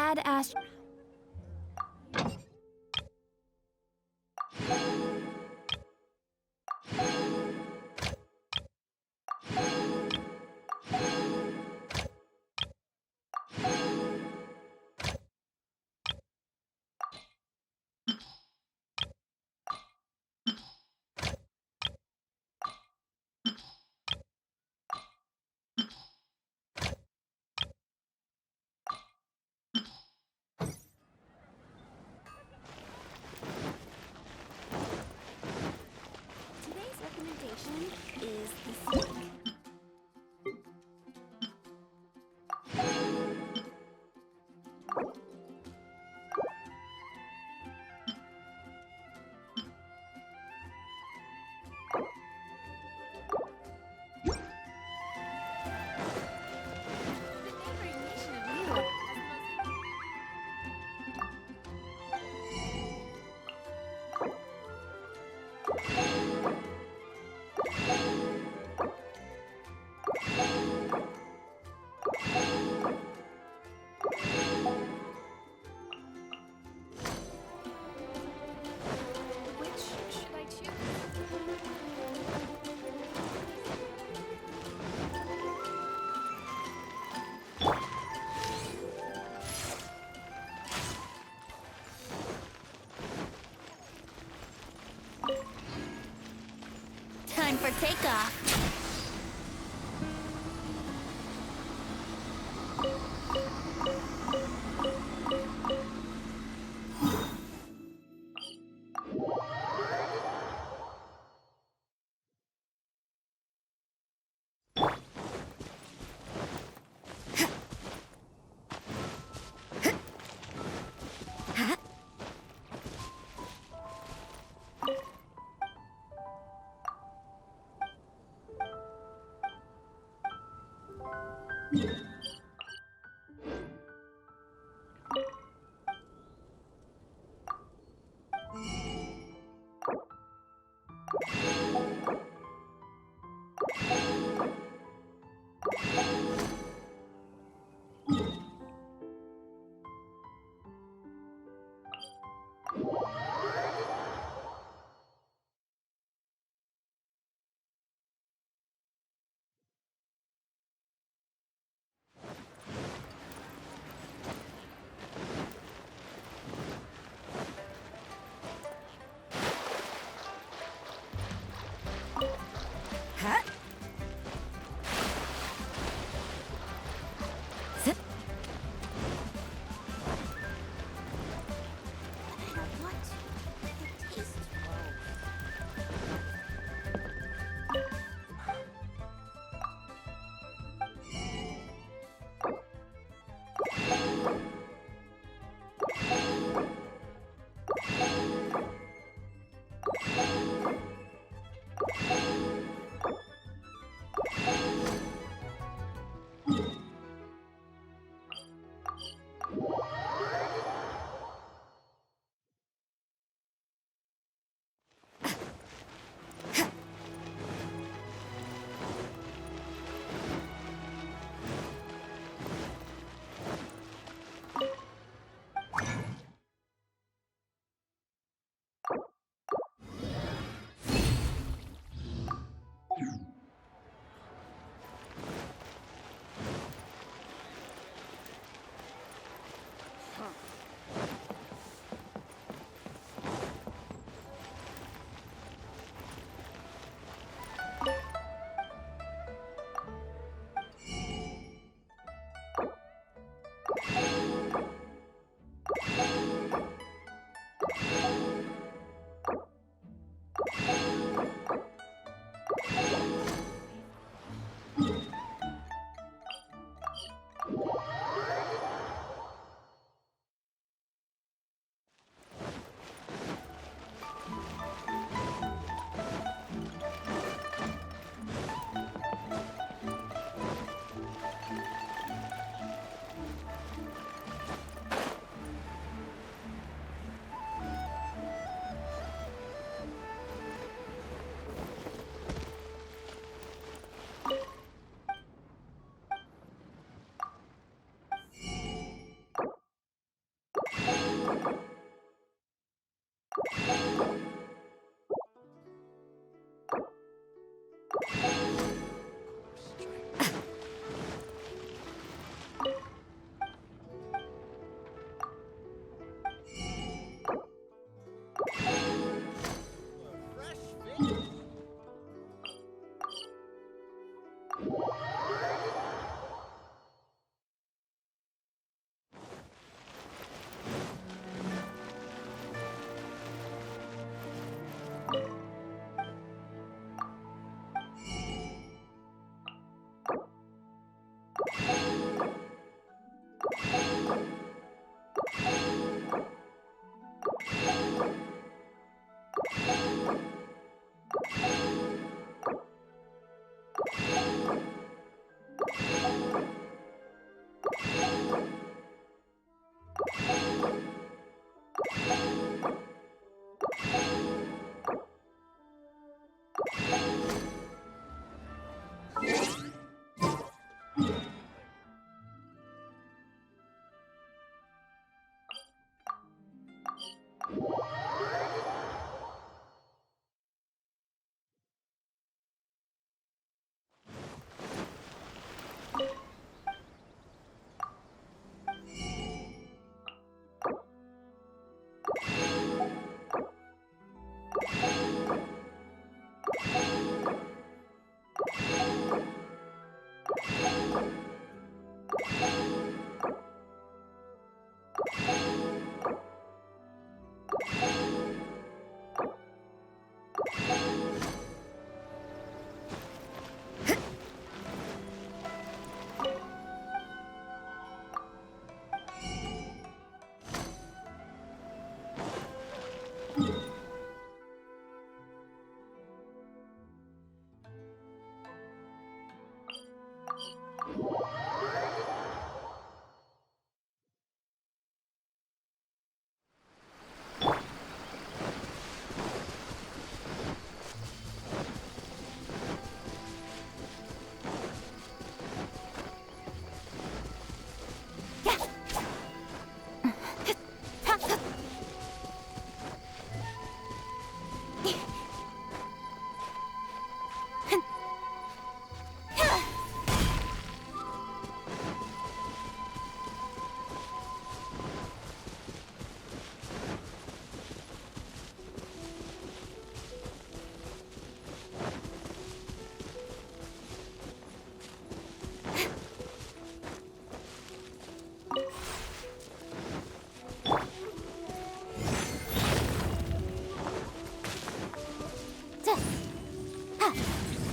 Dad asked... Today's recommendation is the steak. Which should I choose? Time for takeoff. Huh? Zip. I don't want to. It tastes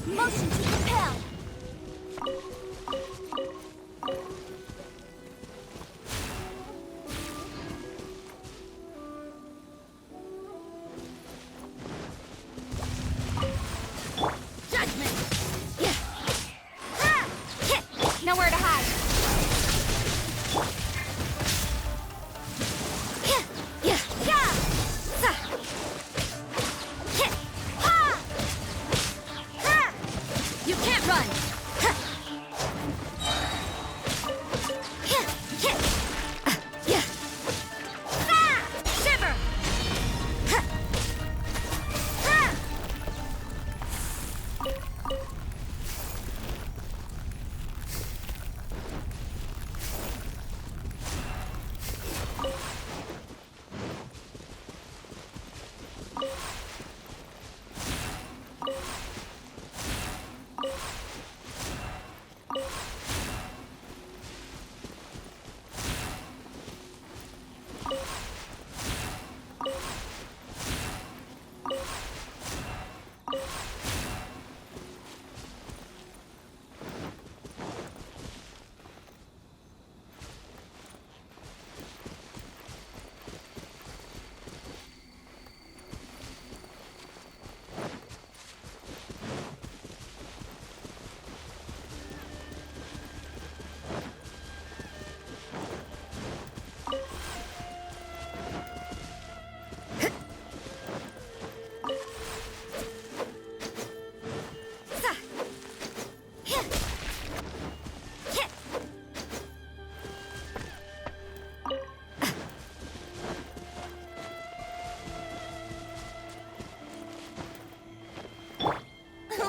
Motion to propel. Judgment. Yeah. Ha! Hit. Nowhere to hide. Yeah. Yeah. Yeah. Sa. Hit. Ha! Ha! You can't run. Ha! Yeah. Hit. Yeah. Ah! Shiver. Ha! Ha!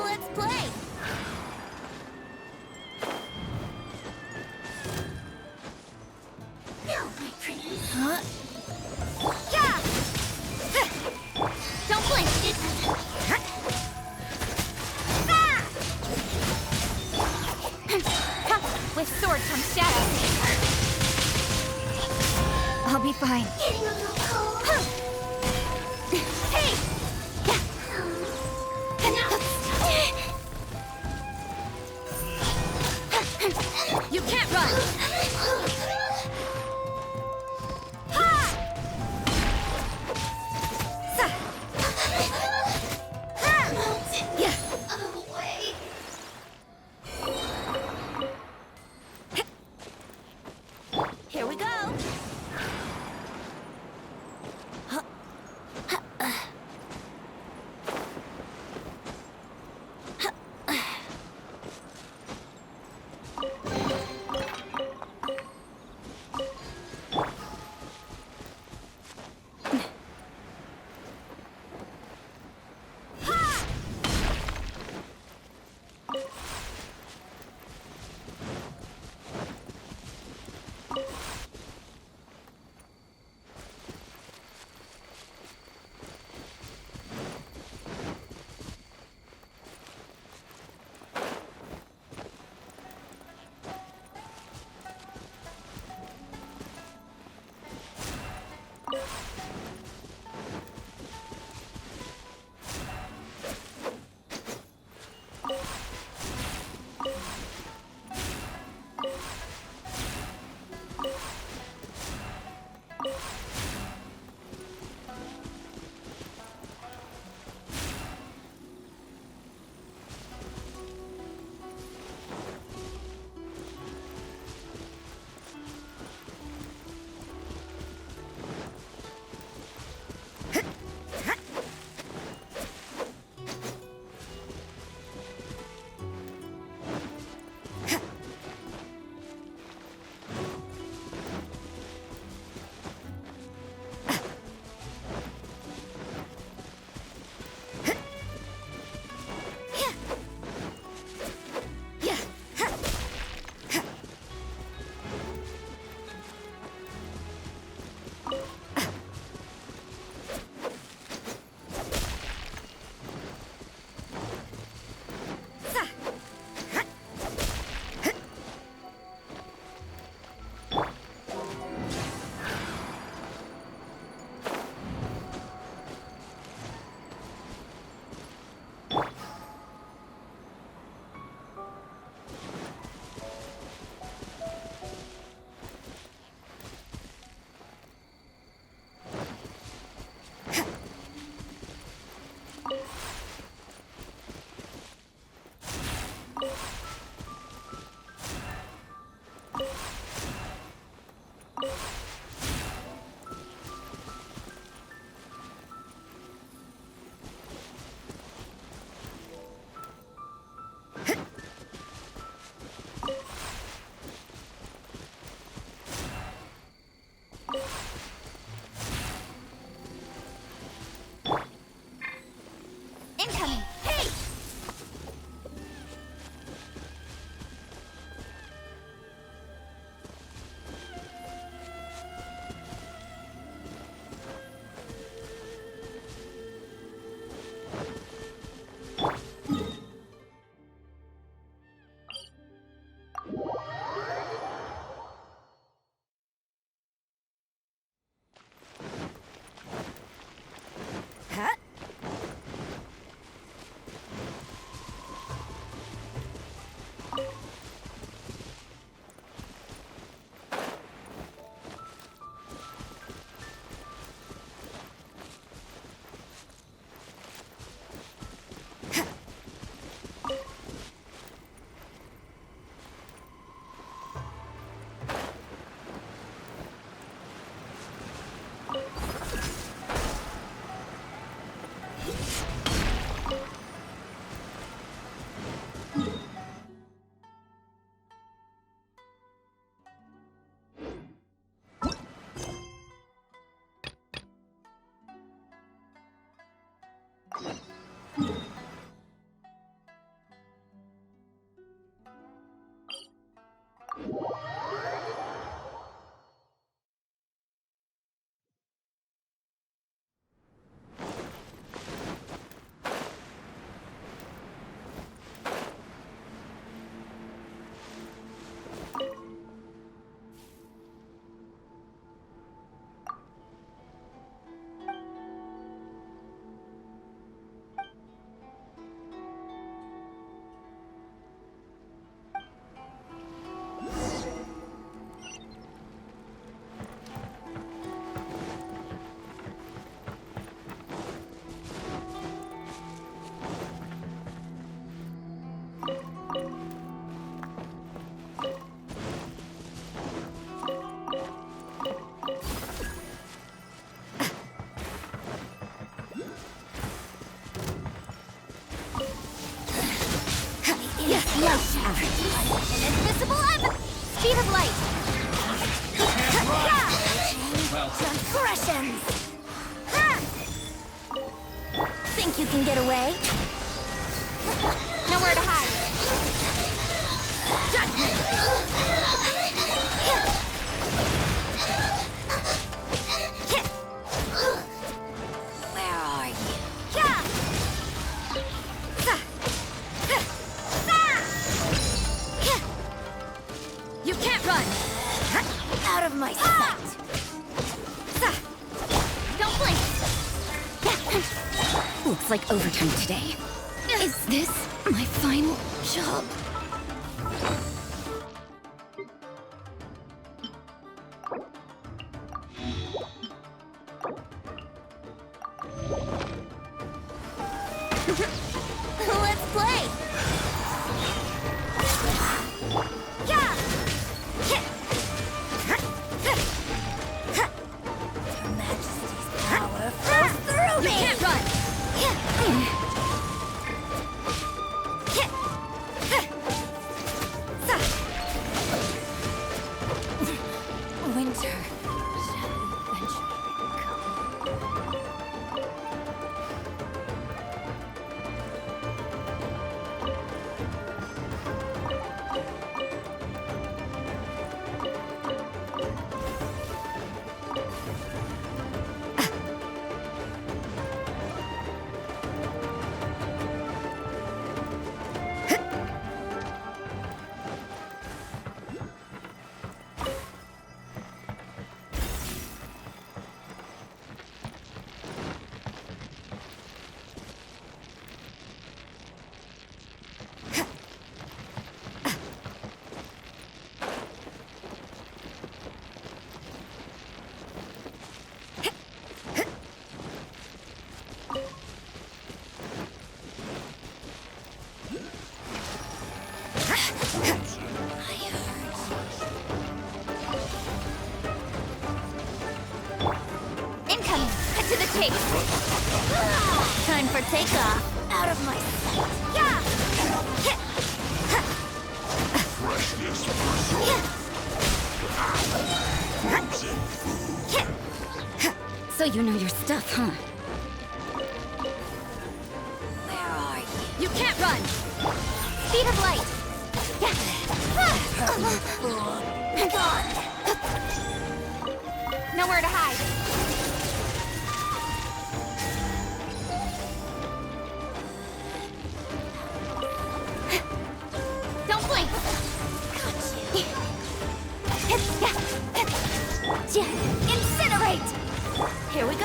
Let's play! No, my pretty. Huh? Yeah! Don't blink! With sword comes shadow. I'll be fine. Getting a little cold. Hey! You can't run! Ha! Sa! Ha! Yeah. Away. Here we go. Lights out. Invisible speed of light. Transgressions. Think you can get away? Nowhere to hide. Where are you? You can't run! Out of my sight! Don't blink! Looks like overtime today. Is this my final job? Let's play! Your Majesty's power flows through me! You can't run! Winter shall eventually incoming! Head to the chase! Time for takeoff! Out of my sight! Freshness preserved. So you know your stuff, huh? Where are you? You can't run! Speed of light! Gone! Nowhere to hide! Don't blink! Incinerate! Here we go!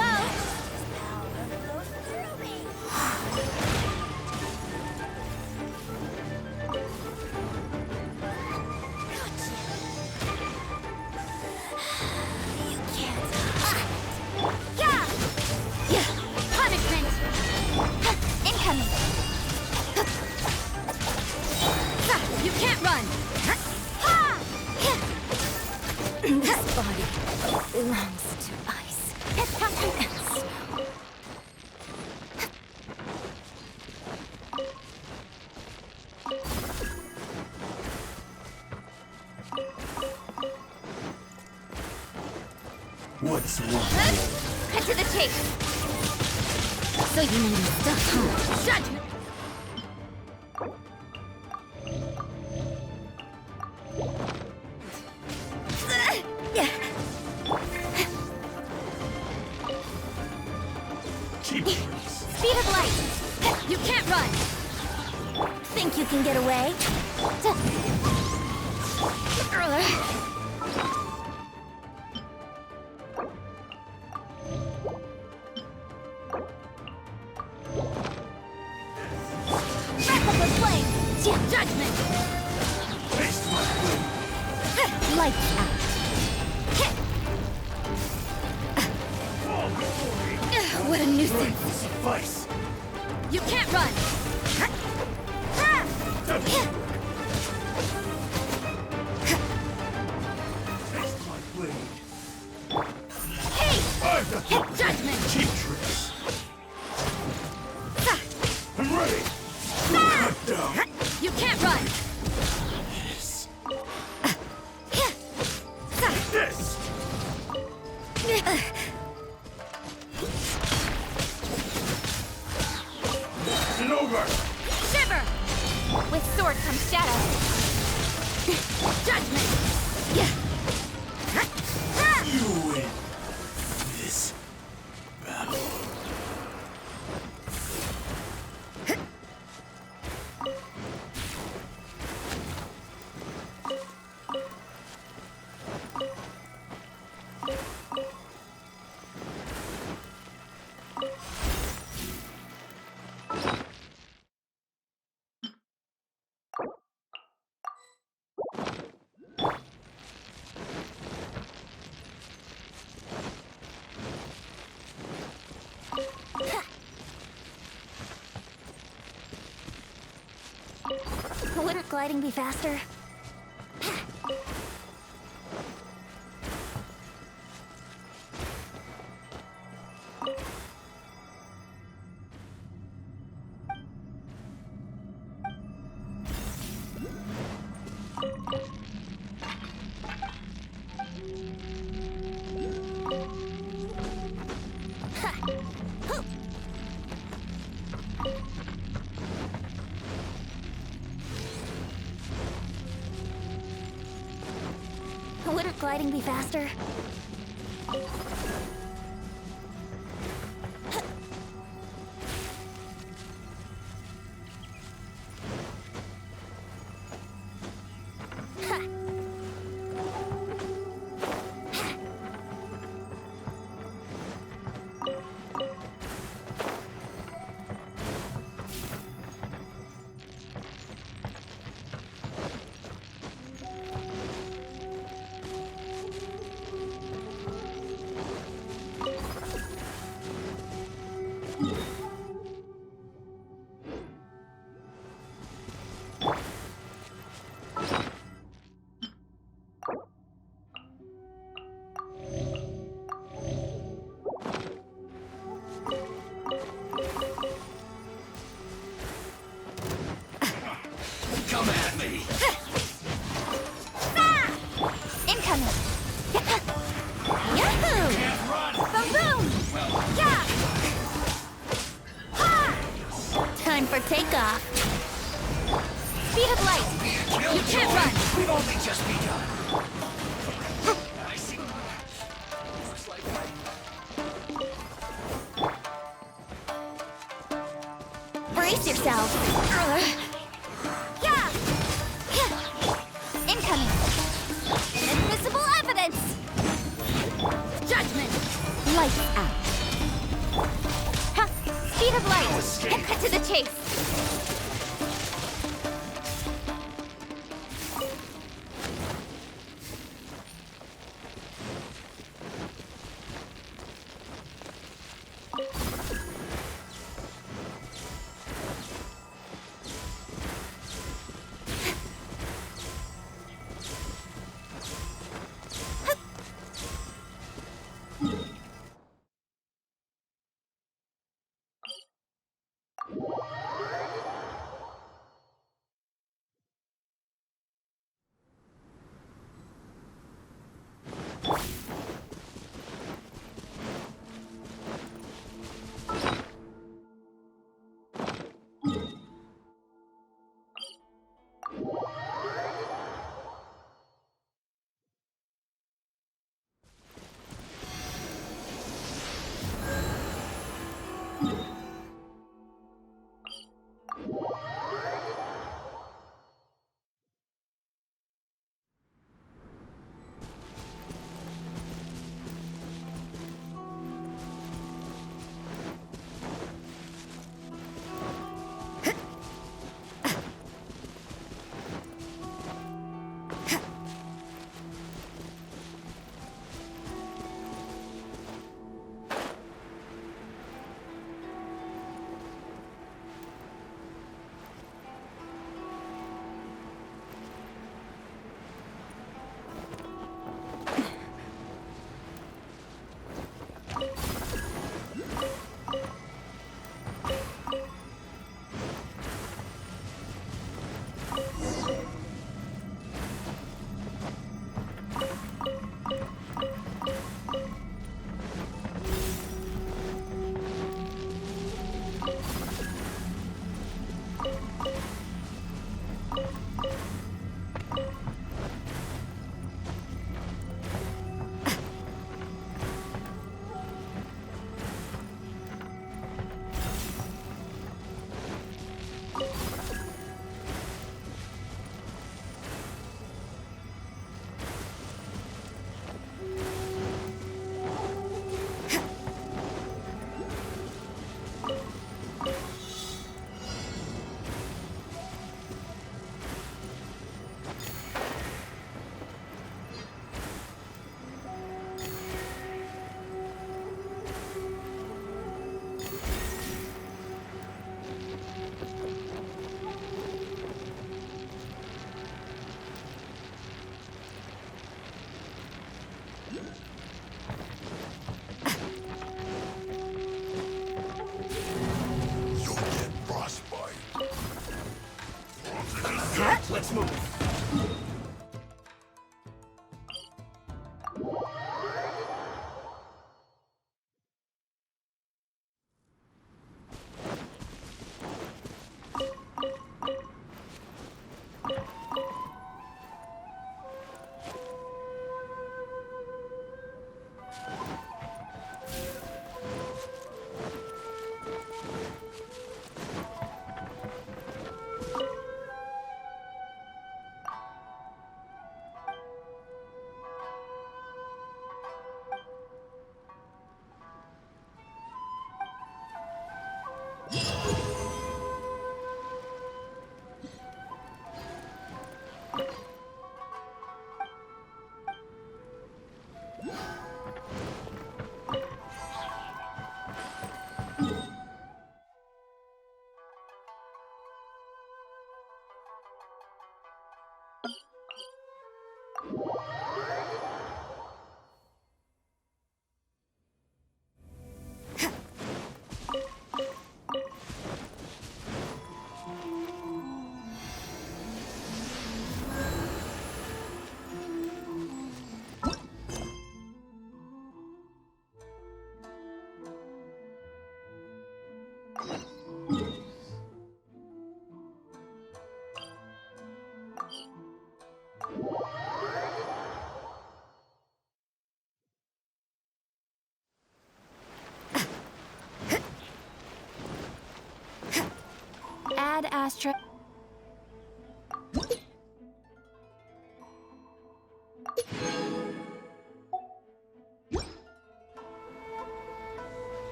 Punishment! Incoming! You can't run! This body belongs to ice and snow. What's wrong? Head to the chase! So you know your stuff, huh? Judgment! Speed of light! You can't run! Think you can get away? Replica flame! Judgment! Taste my blade. Lights out! Fall before me. What a nuisance! Will suffice. You can't run! Taste my blade. Hey! I've got the Judgment! cheap tricks. I'm ready. Cut down. You can't run! Shiver! With sword comes shadow. Judgment! You win this battle. Wouldn't gliding be faster? Wouldn't gliding be faster? Come at me! Incoming! Yahoo! Can't run! Boom boom! Yeah! Ha! Time for takeoff. Speed of light! You can't run! We've only just begun. I see. Looks like Brace yourself! Yeah! Incoming! Invisible evidence! Judgment! Lights out! Ha! Speed of light! Cut to the chase! Let's move. Ad Astra.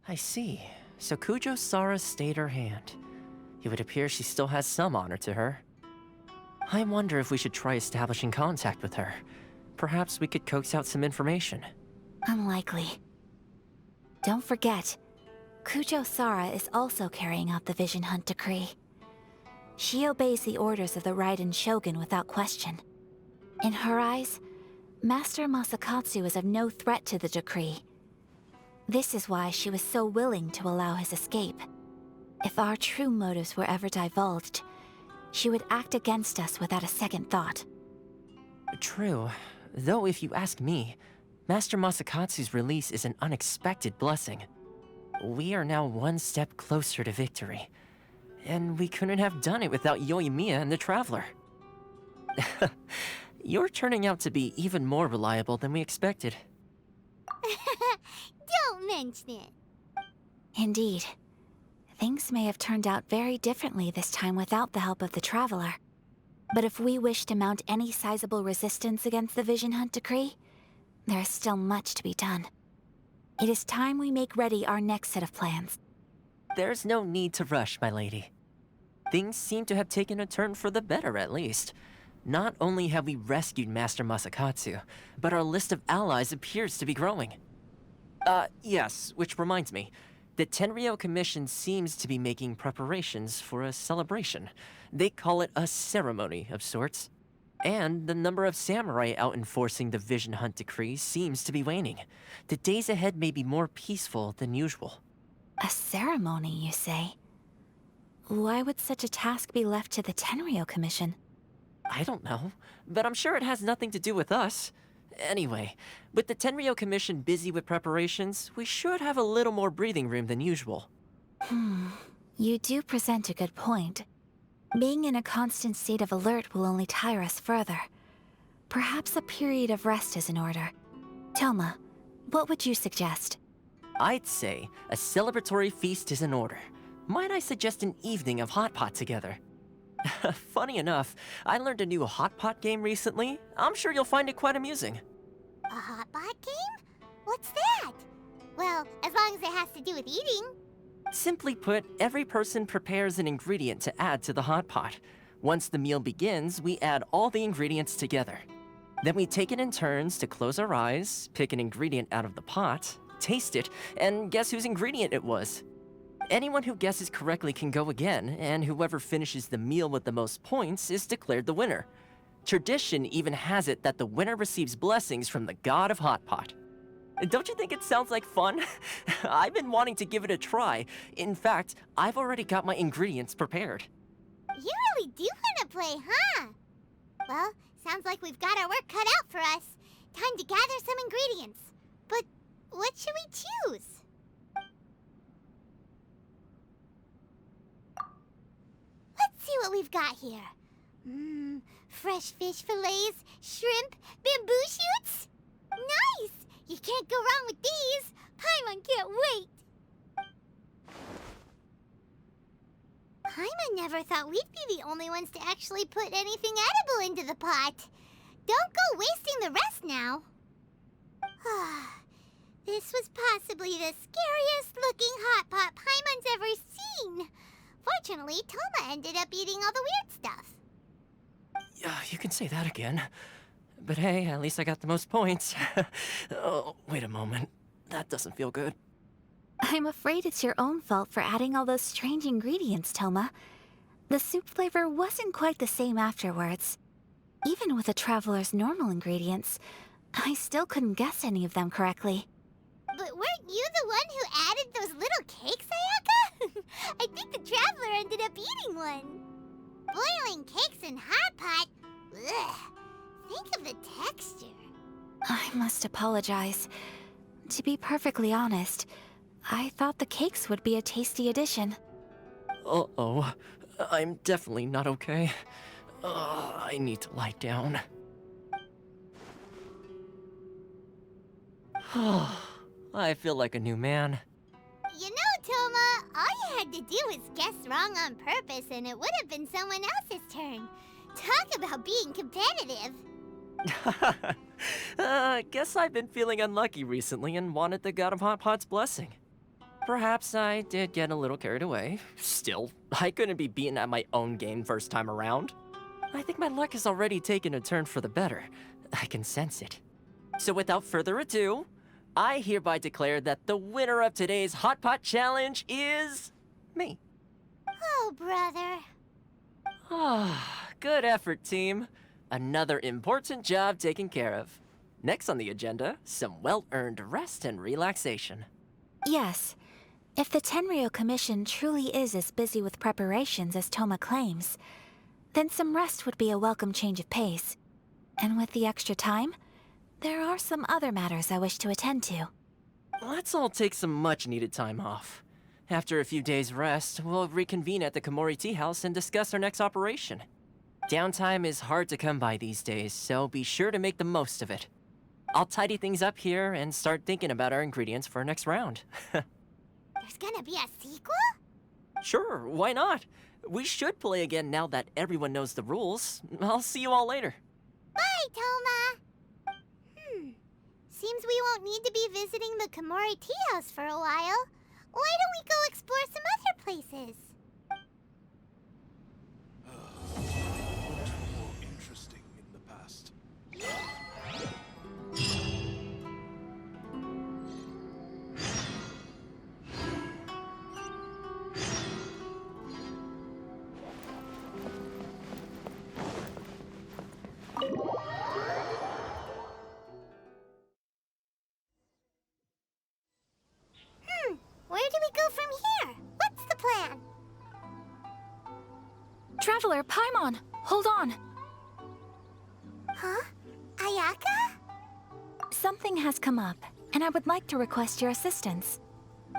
I see. So Kujo-Sara stayed her hand. It would appear she still has some honor to her. I wonder if we should try establishing contact with her. Perhaps we could coax out some information. Unlikely. Don't forget, Kujo-Sara is also carrying out the Vision Hunt decree. She obeys the orders of the Raiden Shogun without question. In her eyes, Master Masakatsu is of no threat to the decree. This is why she was so willing to allow his escape. If our true motives were ever divulged, she would act against us without a second thought. True. Though if you ask me, Master Masakatsu's release is an unexpected blessing. We are now one step closer to victory. And we couldn't have done it without Yoimiya and the Traveler. You're turning out to be even more reliable than we expected. Don't mention it. Indeed. Things may have turned out very differently this time without the help of the Traveler. But if we wish to mount any sizable resistance against the Vision Hunt decree, there is still much to be done. It is time we make ready our next set of plans. There's no need to rush, my lady. Things seem to have taken a turn for the better, at least. Not only have we rescued Master Masakatsu, but our list of allies appears to be growing. Yes, which reminds me. The Tenryou Commission seems to be making preparations for a celebration. They call it a ceremony of sorts. And the number of samurai out enforcing the Vision Hunt decree seems to be waning. The days ahead may be more peaceful than usual. A ceremony, you say? Why would such a task be left to the Tenryou Commission? I don't know, but I'm sure it has nothing to do with us. Anyway, with the Tenryo Commission busy with preparations, we should have a little more breathing room than usual. You do present a good point. Being in a constant state of alert will only tire us further. Perhaps a period of rest is in order. Toma, what would you suggest? I'd say a celebratory feast is in order. Might I suggest an evening of hot pot together? Funny enough, I learned a new hot pot game recently. I'm sure you'll find it quite amusing. A hot pot game? What's that? Well, as long as it has to do with eating. Simply put, every person prepares an ingredient to add to the hot pot. Once the meal begins, we add all the ingredients together. Then we take it in turns to close our eyes, pick an ingredient out of the pot, taste it, and guess whose ingredient it was. Anyone who guesses correctly can go again, and whoever finishes the meal with the most points is declared the winner. Tradition even has it that the winner receives blessings from the god of hot pot. Don't you think it sounds like fun? I've been wanting to give it a try. In fact, I've already got my ingredients prepared. You really do want to play, huh? Well, sounds like we've got our work cut out for us. Time to gather some ingredients. But what should we choose? Let's see what we've got here. Fresh fish fillets, shrimp, bamboo shoots. Nice! You can't go wrong with these. Paimon can't wait. Paimon never thought we'd be the only ones to actually put anything edible into the pot. Don't go wasting the rest now. This was possibly the scariest looking hot pot Paimon's ever seen. Fortunately, Toma ended up eating all the weird stuff. You can say that again. But hey, at least I got the most points. Oh, wait a moment. That doesn't feel good. I'm afraid it's your own fault for adding all those strange ingredients, Toma. The soup flavor wasn't quite the same afterwards. Even with the traveler's normal ingredients, I still couldn't guess any of them correctly. But weren't you the one who added those little cakes, Ayaka? I think the traveler ended up eating one. Boiling cakes in hot pot? Ugh. Think of the texture. I must apologize. To be perfectly honest, I thought the cakes would be a tasty addition. Uh-oh. I'm definitely not okay. I need to lie down. I feel like a new man. You know, Toma, all you had to do was guess wrong on purpose and it would have been someone else's turn. Talk about being competitive. Guess I've been feeling unlucky recently and wanted the god of hot pot's blessing. Perhaps I did get a little carried away. Still, I couldn't be beaten at my own game first time around. I think my luck has already taken a turn for the better. I can sense it. So without further ado, I hereby declare that the winner of today's Hot Pot Challenge is... me. Oh, brother. Good effort, team. Another important job taken care of. Next on the agenda, some well-earned rest and relaxation. Yes. If the Tenryo Commission truly is as busy with preparations as Toma claims, then some rest would be a welcome change of pace. And with the extra time, there are some other matters I wish to attend to. Let's all take some much-needed time off. After a few days' rest, we'll reconvene at the Komore Teahouse and discuss our next operation. Downtime is hard to come by these days, so be sure to make the most of it. I'll tidy things up here and start thinking about our ingredients for our next round. There's gonna be a sequel? Sure, why not? We should play again now that everyone knows the rules. I'll see you all later. Bye, Toma. Seems we won't need to be visiting the Komore Teahouse for a while. Why don't we go explore some other places? More interesting in the past. Where do we go from here? What's the plan? Traveler, Paimon, hold on. Huh? Ayaka? Something has come up, and I would like to request your assistance.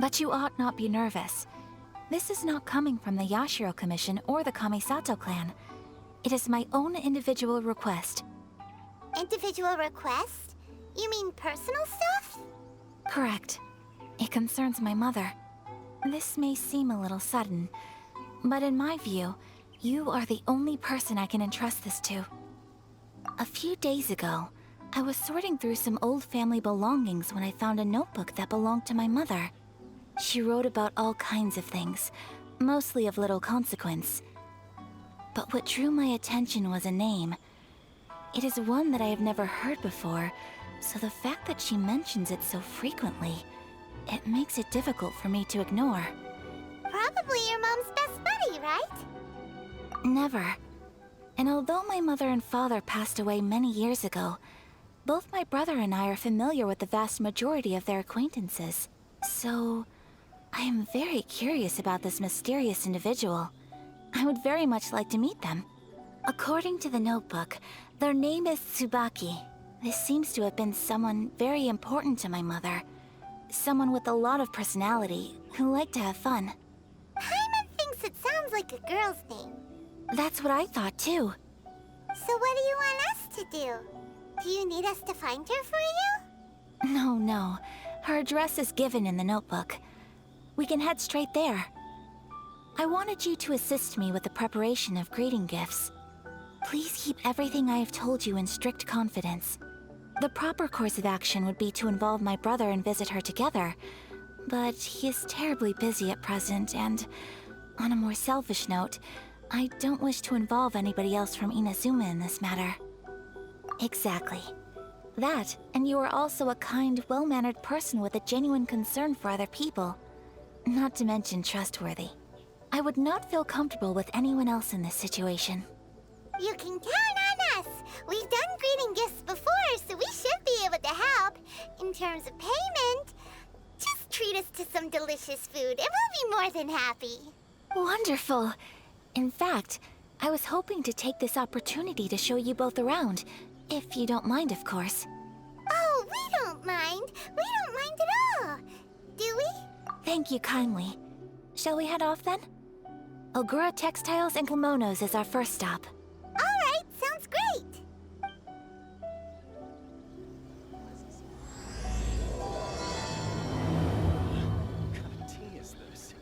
But you ought not be nervous. This is not coming from the Yashiro Commission or the Kamisato clan. It is my own individual request. Individual request? You mean personal stuff? Correct. It concerns my mother. This may seem a little sudden, but in my view, you are the only person I can entrust this to. A few days ago, I was sorting through some old family belongings when I found a notebook that belonged to my mother. She wrote about all kinds of things, mostly of little consequence. But what drew my attention was a name. It is one that I have never heard before, so the fact that she mentions it so frequently, it makes it difficult for me to ignore. Probably your mom's best buddy, right? Never. And although my mother and father passed away many years ago, both my brother and I are familiar with the vast majority of their acquaintances. So, I am very curious about this mysterious individual. I would very much like to meet them. According to the notebook, their name is Tsubaki. This seems to have been someone very important to my mother. Someone with a lot of personality, who liked to have fun. Paimon thinks it sounds like a girl's name. That's what I thought too. So what do you want us to do? Do you need us to find her for you? No. Her address is given in the notebook. We can head straight there. I wanted you to assist me with the preparation of greeting gifts. Please keep everything I have told you in strict confidence. The proper course of action would be to involve my brother and visit her together, but he is terribly busy at present, and on a more selfish note, I don't wish to involve anybody else from Inazuma in this matter. Exactly. That, and you are also a kind, well-mannered person with a genuine concern for other people. Not to mention trustworthy. I would not feel comfortable with anyone else in this situation. You can count on us! We've done greeting gifts before, so we should be able to help. In terms of payment, just treat us to some delicious food and we'll be more than happy. Wonderful! In fact, I was hoping to take this opportunity to show you both around, if you don't mind, of course. Oh, we don't mind. We don't mind at all. Do we? Thank you kindly. Shall we head off then? Ogura Textiles and Kimonos is our first stop. All right, sounds great. What kind of tea is this?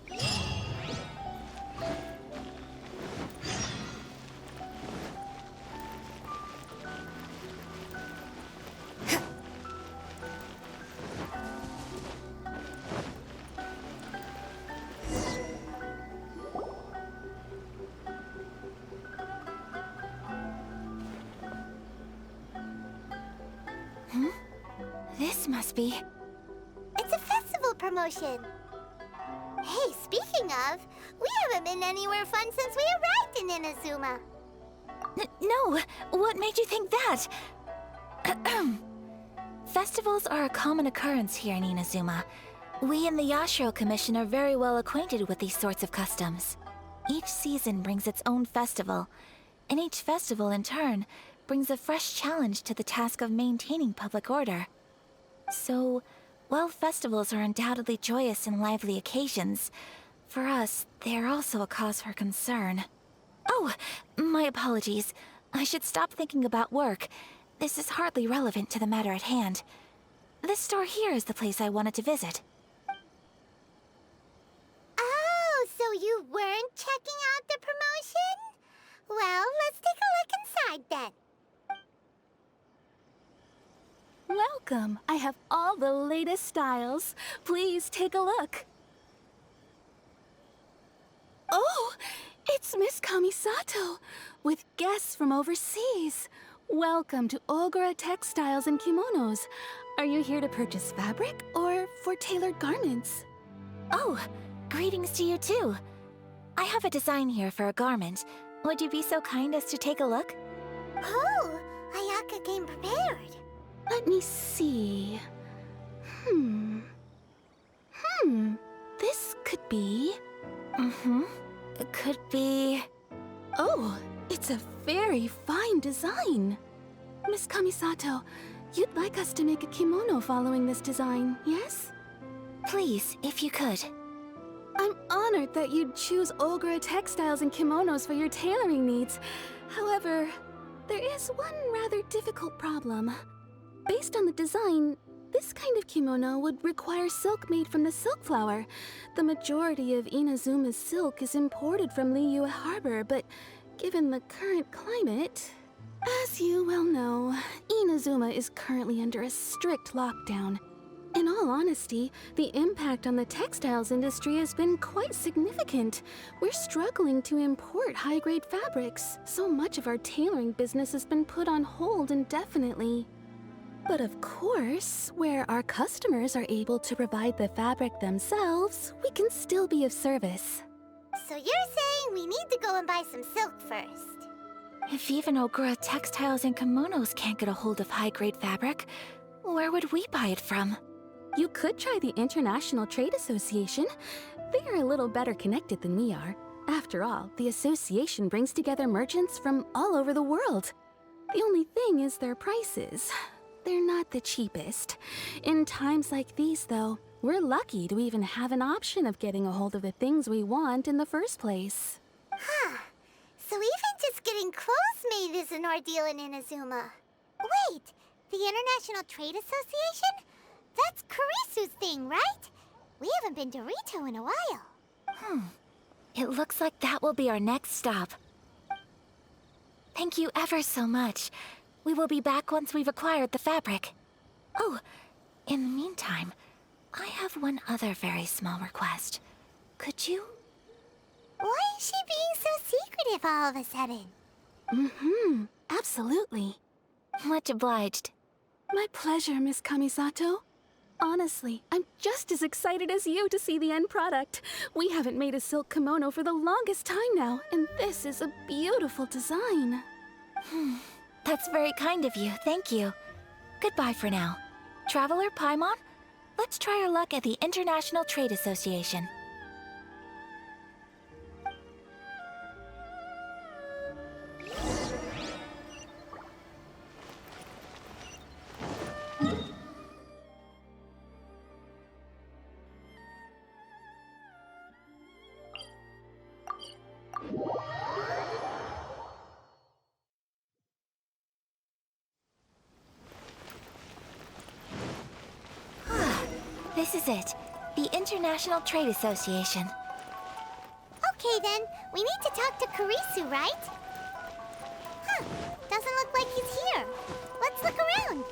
This must be... It's a festival promotion. Hey, speaking of, we haven't been anywhere fun since we arrived in Inazuma. No! What made you think that? Festivals are a common occurrence here in Inazuma. We in the Yashiro Commission are very well acquainted with these sorts of customs. Each season brings its own festival, and each festival, in turn, brings a fresh challenge to the task of maintaining public order. So, while festivals are undoubtedly joyous and lively occasions, for us, they are also a cause for concern. Oh, my apologies. I should stop thinking about work. This is hardly relevant to the matter at hand. This store here is the place I wanted to visit. Oh, so you weren't checking out the promotion? Well, let's take a look inside then. Welcome. I have all the latest styles. Please take a look. Oh, it's Miss Kamisato, with guests from overseas. Welcome to Ogura Textiles and Kimonos. Are you here to purchase fabric or for tailored garments? Oh, greetings to you too. I have a design here for a garment. Would you be so kind as to take a look? Oh, Ayaka came prepared. Let me see. This could be... It could be... Oh, it's a very fine design. Miss Kamisato, You'd like us to make a kimono following this design, yes? Please, if you could. I'm honored that you'd choose Ogura textiles and kimonos for your tailoring needs. However, there is one rather difficult problem. Based on the design, this kind of kimono would require silk made from the silk flower. The majority of Inazuma's silk is imported from Liyue Harbor, but given the current climate... As you well know, Inazuma is currently under a strict lockdown. In all honesty, the impact on the textiles industry has been quite significant. We're struggling to import high-grade fabrics. So much of our tailoring business has been put on hold indefinitely. But of course, where our customers are able to provide the fabric themselves, we can still be of service. So you're saying we need to go and buy some silk first? If even Ogura textiles and kimonos can't get a hold of high-grade fabric, where would we buy it from? You could try the International Trade Association. They are a little better connected than we are. After all, the association brings together merchants from all over the world. The only thing is their prices. They're not the cheapest. In times like these, though, we're lucky to even have an option of getting a hold of the things we want in the first place. Huh. So even just getting clothes made is an ordeal in Inazuma. Wait, the International Trade Association? That's Kurisu's thing, right? We haven't been to Rito in a while. It looks like that will be our next stop. Thank you ever so much. We will be back once we've acquired the fabric. Oh, in the meantime, I have one other very small request. Could you? Why is she being so secretive all of a sudden? Absolutely. Much obliged. My pleasure, Miss Kamisato. Honestly, I'm just as excited as you to see the end product. We haven't made a silk kimono for the longest time now, and this is a beautiful design. That's very kind of you, thank you. Goodbye for now. Traveler Paimon, let's try our luck at the International Trade Association. This is it. The International Trade Association. Okay then, we need to talk to Kurisu, right? Huh, doesn't look like he's here. Let's look around.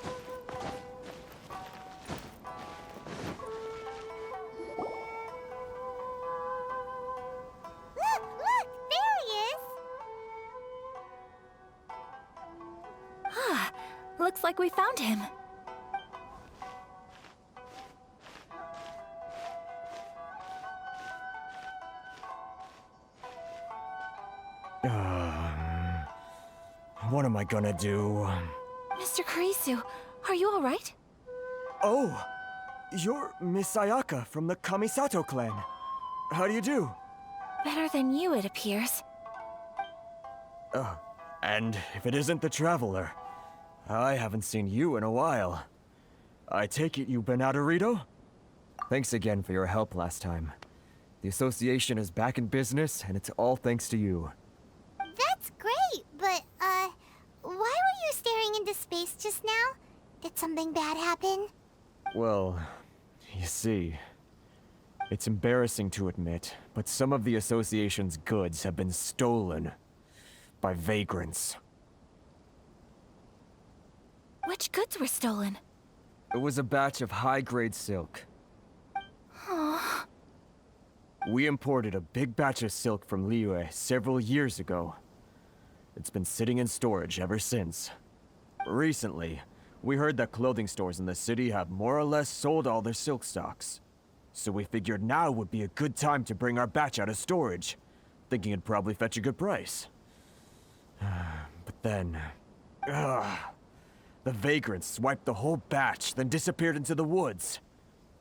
Look, there he is. Looks like we found him. What am I gonna do? Mr. Kurisu, are you alright? Oh! You're Miss Ayaka from the Kamisato clan. How do you do? Better than you, it appears. And if it isn't the Traveler, I haven't seen you in a while. I take it you've been out of Rito? Thanks again for your help last time. The association is back in business, and it's all thanks to you. That's great, but, why were you staring into space just now? Did something bad happen? Well, you see, it's embarrassing to admit, but some of the association's goods have been stolen by vagrants. Which goods were stolen? It was a batch of high-grade silk. We imported a big batch of silk from Liyue several years ago. It's been sitting in storage ever since. Recently, we heard that clothing stores in the city have more or less sold all their silk stocks. So we figured now would be a good time to bring our batch out of storage, thinking it'd probably fetch a good price. But then... the vagrants swiped the whole batch, then disappeared into the woods.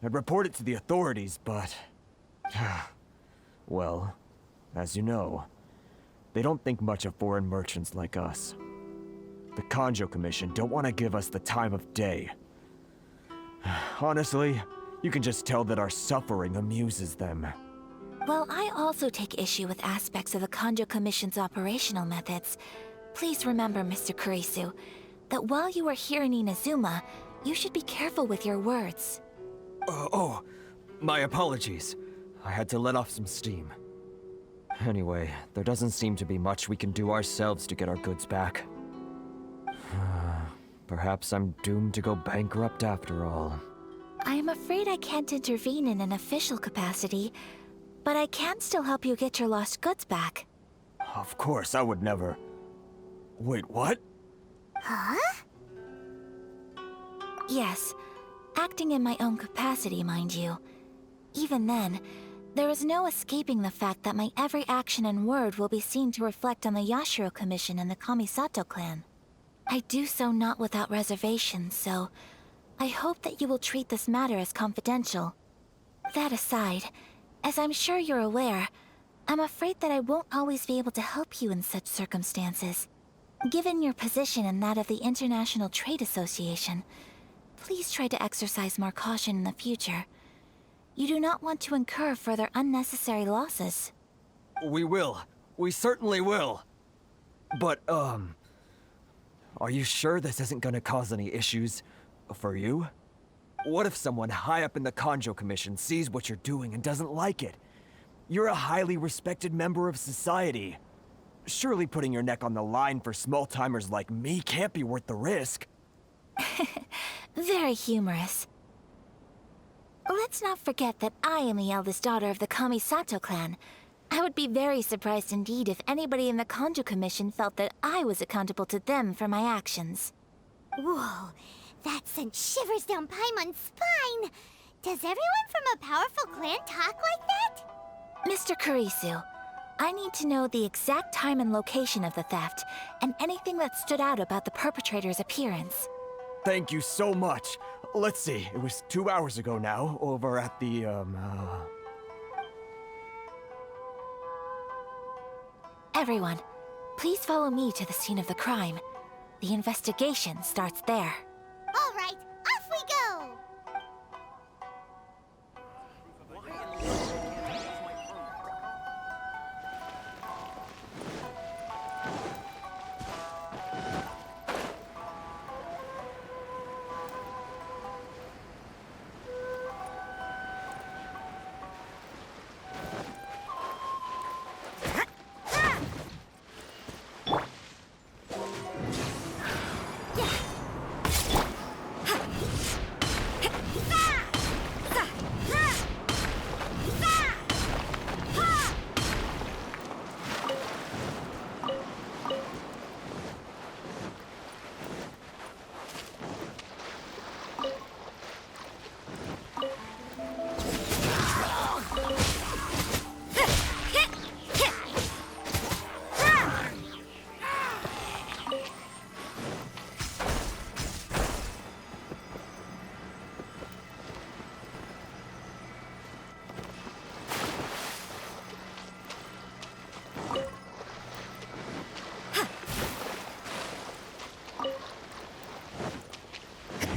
I'd report it to the authorities, but... well, as you know, they don't think much of foreign merchants like us. the Kanjo Commission don't want to give us the time of day. Honestly, you can just tell that our suffering amuses them. Well, I also take issue with aspects of the Kanjo Commission's operational methods. Please remember, Mr. Kurisu, that while you are here in Inazuma, you should be careful with your words. My apologies. I had to let off some steam. Anyway, there doesn't seem to be much we can do ourselves to get our goods back. Perhaps I'm doomed to go bankrupt after all. I am afraid I can't intervene in an official capacity, but I can still help you get your lost goods back. Of course, I would never... Wait, what? Huh? Yes, acting in my own capacity, mind you. Even then, there is no escaping the fact that my every action and word will be seen to reflect on the Yashiro Commission and the Kamisato clan. I do so not without reservation, so I hope that you will treat this matter as confidential. That aside, as I'm sure you're aware, I'm afraid that I won't always be able to help you in such circumstances. Given your position and that of the International Trade Association, please try to exercise more caution in the future. You do not want to incur further unnecessary losses. We will. We certainly will. But, are you sure this isn't gonna cause any issues for you? What if someone high up in the Kanjo Commission sees what you're doing and doesn't like it? You're a highly respected member of society. Surely putting your neck on the line for small-timers like me can't be worth the risk. Very humorous. Let's not forget that I am the eldest daughter of the Kamisato clan. I would be very surprised indeed if anybody in the Kanjo Commission felt that I was accountable to them for my actions. Whoa, that sent shivers down Paimon's spine. Does everyone from a powerful clan talk like that? Mr. Kurisu, I need to know the exact time and location of the theft, and anything that stood out about the perpetrator's appearance. Thank you so much. Let's see, it was 2 hours ago now, over at the, Everyone, please follow me to the scene of the crime. The investigation starts there. All right, off we go!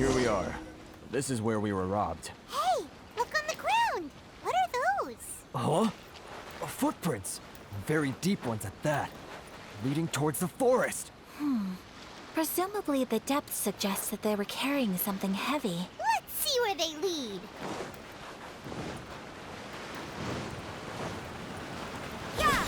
here we are. This is where we were robbed. Hey, look on the ground! What are those? Huh? Footprints. Very deep ones at that. Leading towards the forest. Presumably the depth suggests that they were carrying something heavy. Let's see where they lead. Yeah!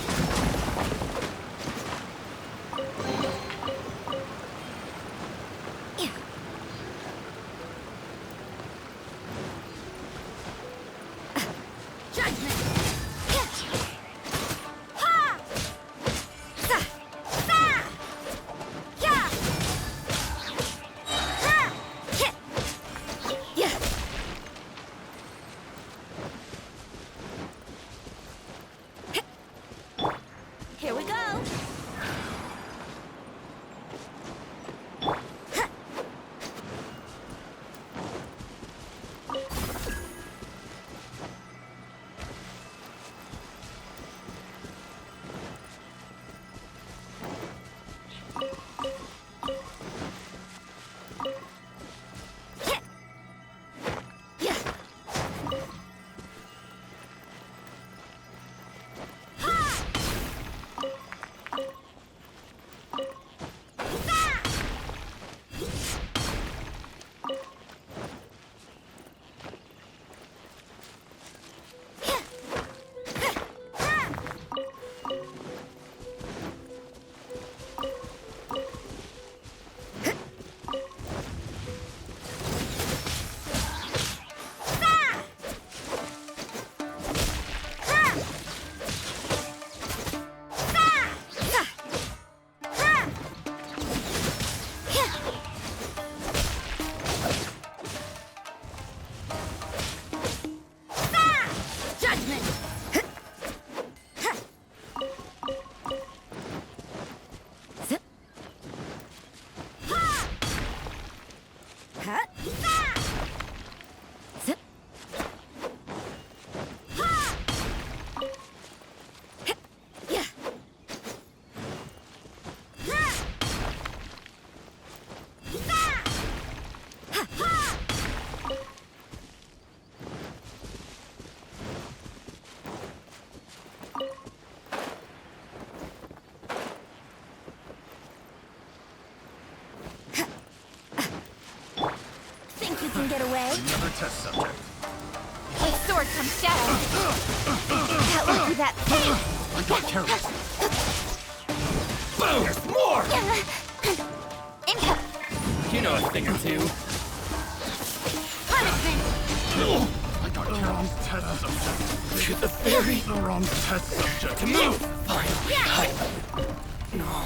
Zip. Yeah. Think you can get away? Another test subject. With sword comes shadow. That would be that thing. I got careless. Boom! There's more! You know a thing or two. Punishment. I got careless. Test subject. To the fairy. The wrong test subject. To move! Fine. No.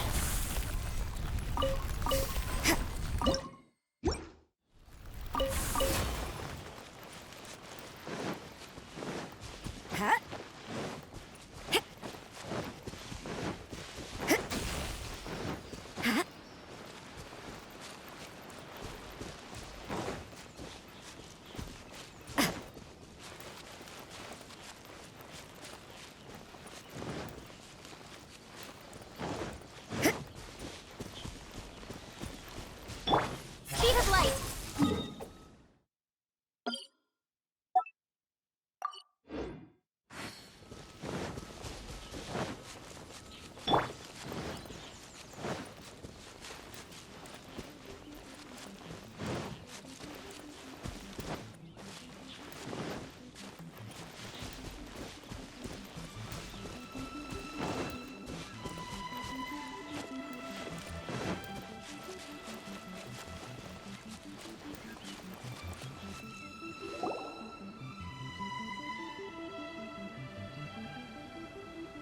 Speed of light.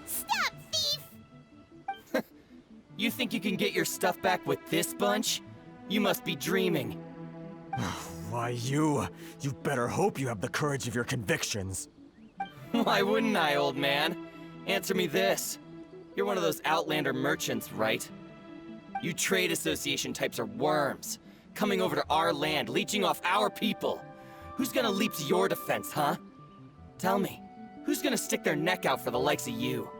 Stop, thief! You think you can get your stuff back with this bunch? You must be dreaming. Why, you better hope you have the courage of your convictions. Why wouldn't I, old man? Answer me this. You're one of those Outlander merchants, right? You trade association types are worms, coming over to our land, leeching off our people. Who's gonna leap to your defense, huh? Tell me, who's gonna stick their neck out for the likes of you?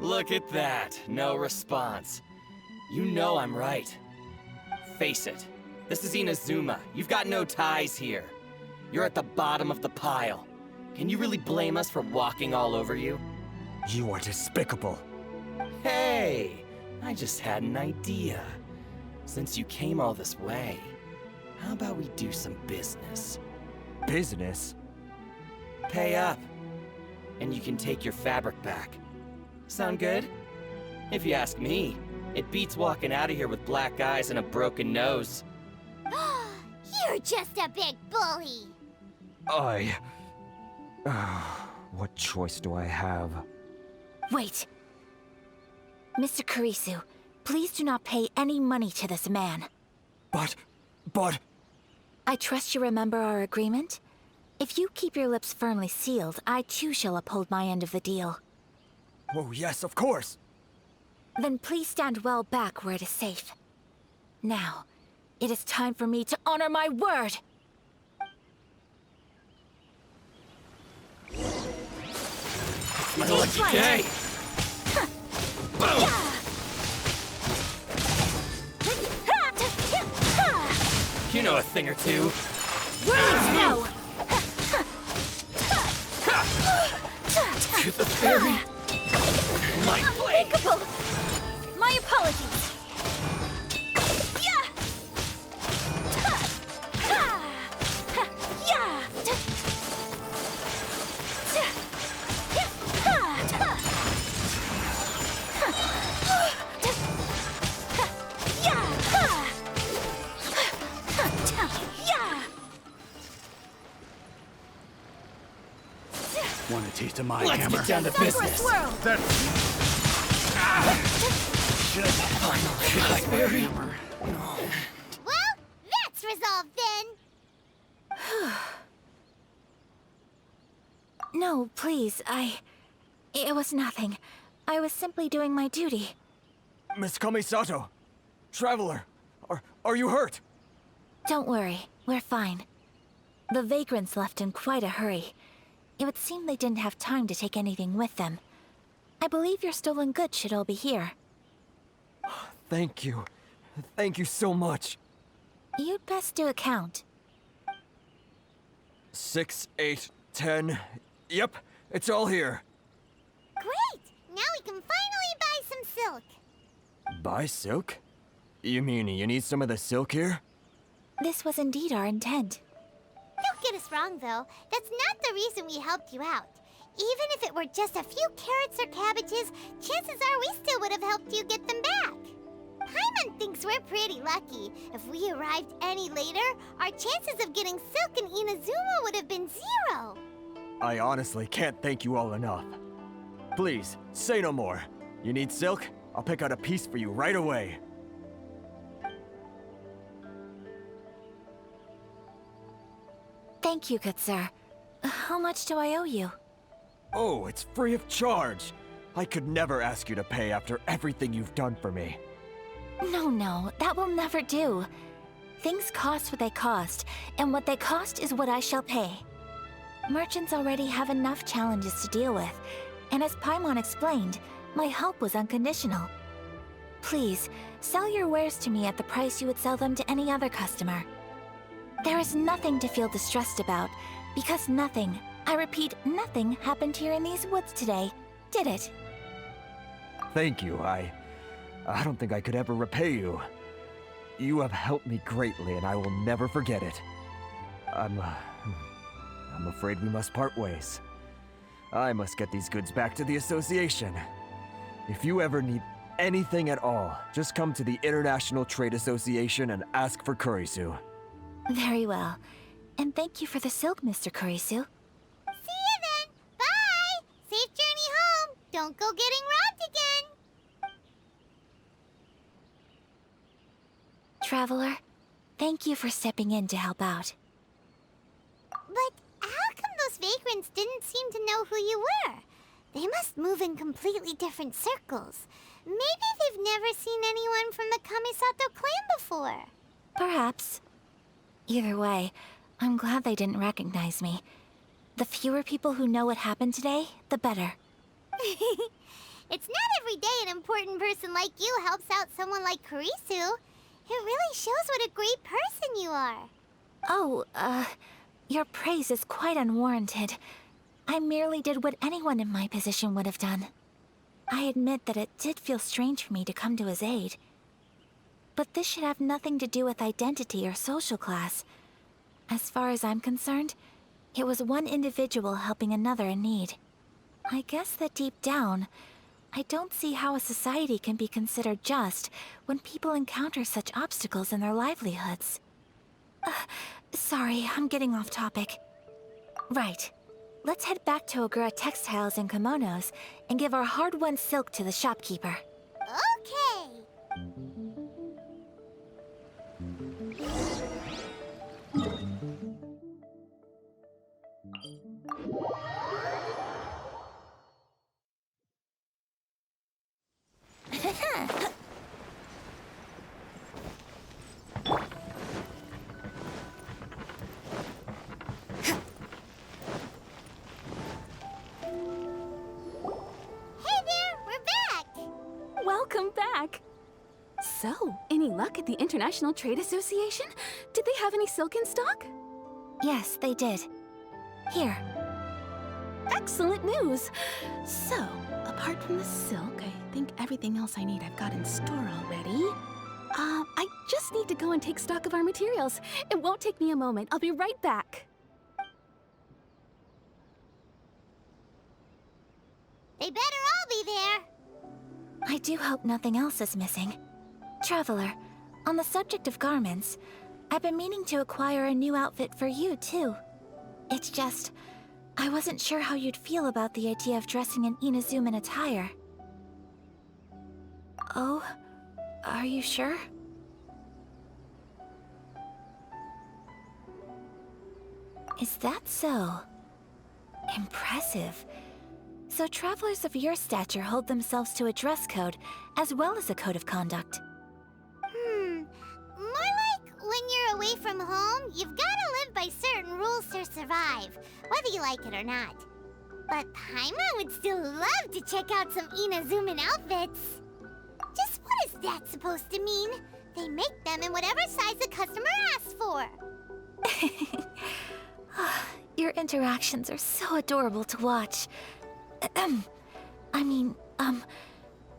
Look at that, no response. You know I'm right. Face it, this is Inazuma. You've got no ties here. You're at the bottom of the pile. Can you really blame us for walking all over you? You are despicable. Hey, I just had an idea. Since you came all this way, how about we do some business? Business? Pay up, and you can take your fabric back. Sound good? If you ask me, it beats walking out of here with black eyes and a broken nose. You're just a big bully! What choice do I have? Wait. Mr. Kurisu, please do not pay any money to this man. But... I trust you remember our agreement? If you keep your lips firmly sealed, I too shall uphold my end of the deal. Oh yes, of course! Then please stand well back where it is safe. Now, it is time for me to honor my word! My lucky day! Boom! You know a thing or two. No! To the fairy! My blade! Unthinkable! My apologies! Want a taste of my hammer? Let's get down to business. Swirl. That's... Finally, fairy. Well, that's resolved then! No, please, It was nothing. I was simply doing my duty. Miss Kamisato! Traveler, are you hurt? Don't worry, we're fine. The vagrants left in quite a hurry. It would seem they didn't have time to take anything with them. I believe your stolen goods should all be here. Thank you. Thank you so much. You'd best do a count. 6, 8, 10. Yep, it's all here. Great! Now we can finally buy some silk. Buy silk? You mean you need some of the silk here? This was indeed our intent. Don't get us wrong, though. That's not the reason we helped you out. Even if it were just a few carrots or cabbages, chances are we still would have helped you get them back. Paimon thinks we're pretty lucky. If we arrived any later, our chances of getting silk in Inazuma would have been 0. I honestly can't thank you all enough. Please, say no more. You need silk? I'll pick out a piece for you right away. Thank you, good sir. How much do I owe you? Oh, it's free of charge. I could never ask you to pay after everything you've done for me. No, that will never do. Things cost what they cost, and what they cost is what I shall pay. Merchants already have enough challenges to deal with, and as Paimon explained, my help was unconditional. Please, sell your wares to me at the price you would sell them to any other customer. There is nothing to feel distressed about, because nothing, I repeat, nothing happened here in these woods today, did it? Thank you. I don't think I could ever repay you. You have helped me greatly, and I will never forget it. I'm afraid we must part ways. I must get these goods back to the association. If you ever need anything at all, just come to the International Trade Association and ask for Kurisu. Very well. And thank you for the silk, Mr. Kurisu. See you then. Bye. Safe journey home. Don't go getting robbed again. Traveler, thank you for stepping in to help out. But how come those vagrants didn't seem to know who you were? They must move in completely different circles. Maybe they've never seen anyone from the Kamisato clan before. Perhaps. Either way, I'm glad they didn't recognize me. The fewer people who know what happened today, the better. It's not every day an important person like you helps out someone like Kurisu. It really shows what a great person you are. Oh, your praise is quite unwarranted. I merely did what anyone in my position would have done. I admit that it did feel strange for me to come to his aid. But this should have nothing to do with identity or social class. As far as I'm concerned, it was one individual helping another in need. I guess that deep down, I don't see how a society can be considered just when people encounter such obstacles in their livelihoods. Sorry, I'm getting off topic. Right. Let's head back to Ogura Textiles and Kimonos and give our hard-won silk to the shopkeeper. Okay. Welcome back! So, any luck at the International Trade Association? Did they have any silk in stock? Yes, they did. Here. Excellent news! So, apart from the silk, I think everything else I need I've got in store already. I just need to go and take stock of our materials. It won't take me a moment. I'll be right back. They better all be there. I do hope nothing else is missing. Traveler, on the subject of garments, I've been meaning to acquire a new outfit for you, too. It's just, I wasn't sure how you'd feel about the idea of dressing in Inazuman attire. Oh, are you sure? Is that so? Impressive. So travelers of your stature hold themselves to a dress code, as well as a code of conduct. away from home, you've gotta live by certain rules to survive, whether you like it or not. But Paimon would still love to check out some Inazuman outfits. Just what is that supposed to mean? They make them in whatever size the customer asks for. Your interactions are so adorable to watch.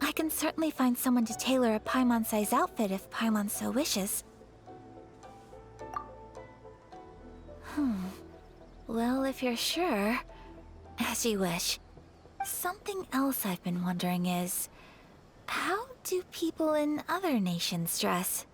I can certainly find someone to tailor a Paimon-size outfit if Paimon so wishes. Well, if you're sure, as you wish. Something else I've been wondering is, how do people in other nations dress?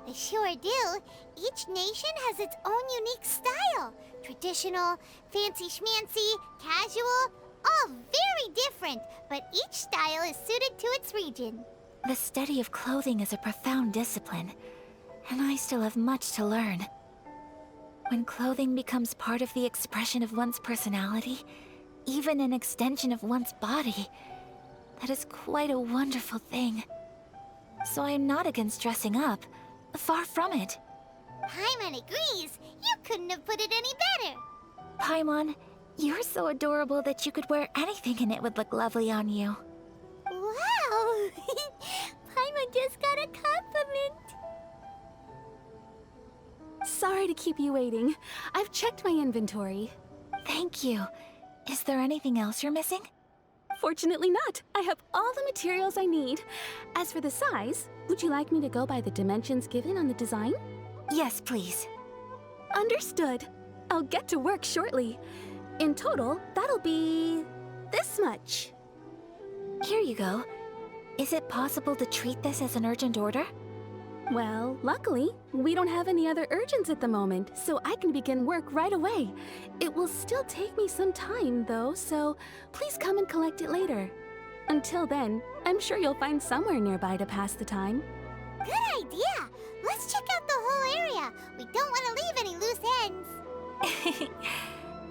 They sure do. Each nation has its own unique style. Traditional, fancy schmancy, casual, all very different, but each style is suited to its region. The study of clothing is a profound discipline, and I still have much to learn. When clothing becomes part of the expression of one's personality, even an extension of one's body, that is quite a wonderful thing. So I am not against dressing up. Far from it. Paimon agrees. You couldn't have put it any better. Paimon, you're so adorable that you could wear anything and it would look lovely on you. Wow! Paimon just got a compliment. Sorry to keep you waiting. I've checked my inventory. Thank you. Is there anything else you're missing? Fortunately not. I have all the materials I need. As for the size, would you like me to go by the dimensions given on the design? Yes, please. Understood. I'll get to work shortly. In total, that'll be this much. Here you go. Is it possible to treat this as an urgent order? Well, luckily, we don't have any other urgents at the moment, so I can begin work right away. It will still take me some time, though, so please come and collect it later. Until then, I'm sure you'll find somewhere nearby to pass the time. Good idea. Let's check out the whole area. We don't want to leave any loose ends.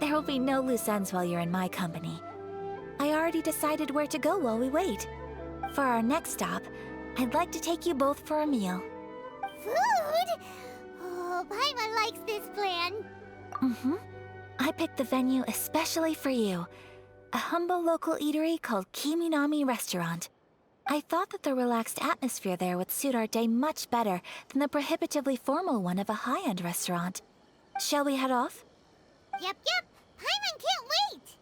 There will be no loose ends while you're in my company. I already decided where to go while we wait. For our next stop, I'd like to take you both for a meal. Food? Oh, Paimon likes this plan. I picked the venue especially for you. A humble local eatery called Kiminami Restaurant. I thought that the relaxed atmosphere there would suit our day much better than the prohibitively formal one of a high-end restaurant. Shall we head off? Yep. Paimon can't wait.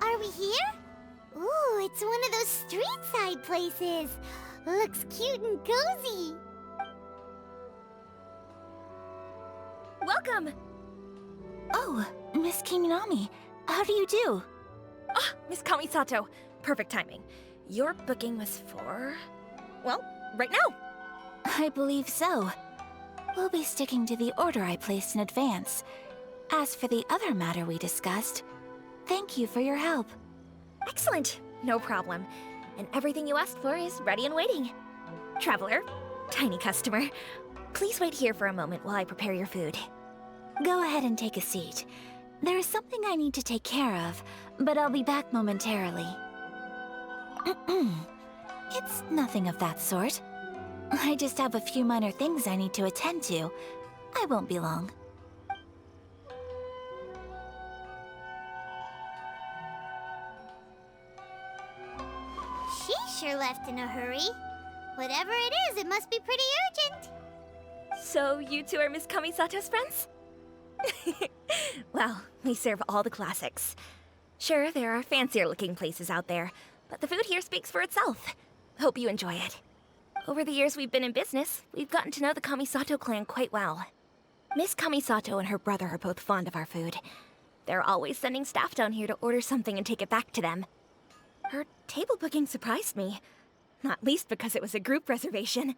Are we here? Ooh, it's one of those street-side places. Looks cute and cozy. Welcome! Oh, Miss Kiminami, how do you do? Ah, Miss Kamisato. Perfect timing. Your booking was for... well, right now. I believe so. We'll be sticking to the order I placed in advance. As for the other matter we discussed, thank you for your help. Excellent. No problem. And everything you asked for is ready and waiting. Traveler, tiny customer, please wait here for a moment while I prepare your food. Go ahead and take a seat. There is something I need to take care of, but I'll be back momentarily. It's nothing of that sort. I just have a few minor things I need to attend to. I won't be long. She sure left in a hurry. Whatever it is, it must be pretty urgent. So you two are Miss Kamisato's friends? Well, we serve all the classics. Sure, there are fancier-looking places out there, but the food here speaks for itself. Hope you enjoy it. Over the years we've been in business, we've gotten to know the Kamisato clan quite well. Miss Kamisato and her brother are both fond of our food. They're always sending staff down here to order something and take it back to them. Her table booking surprised me. Not least because it was a group reservation.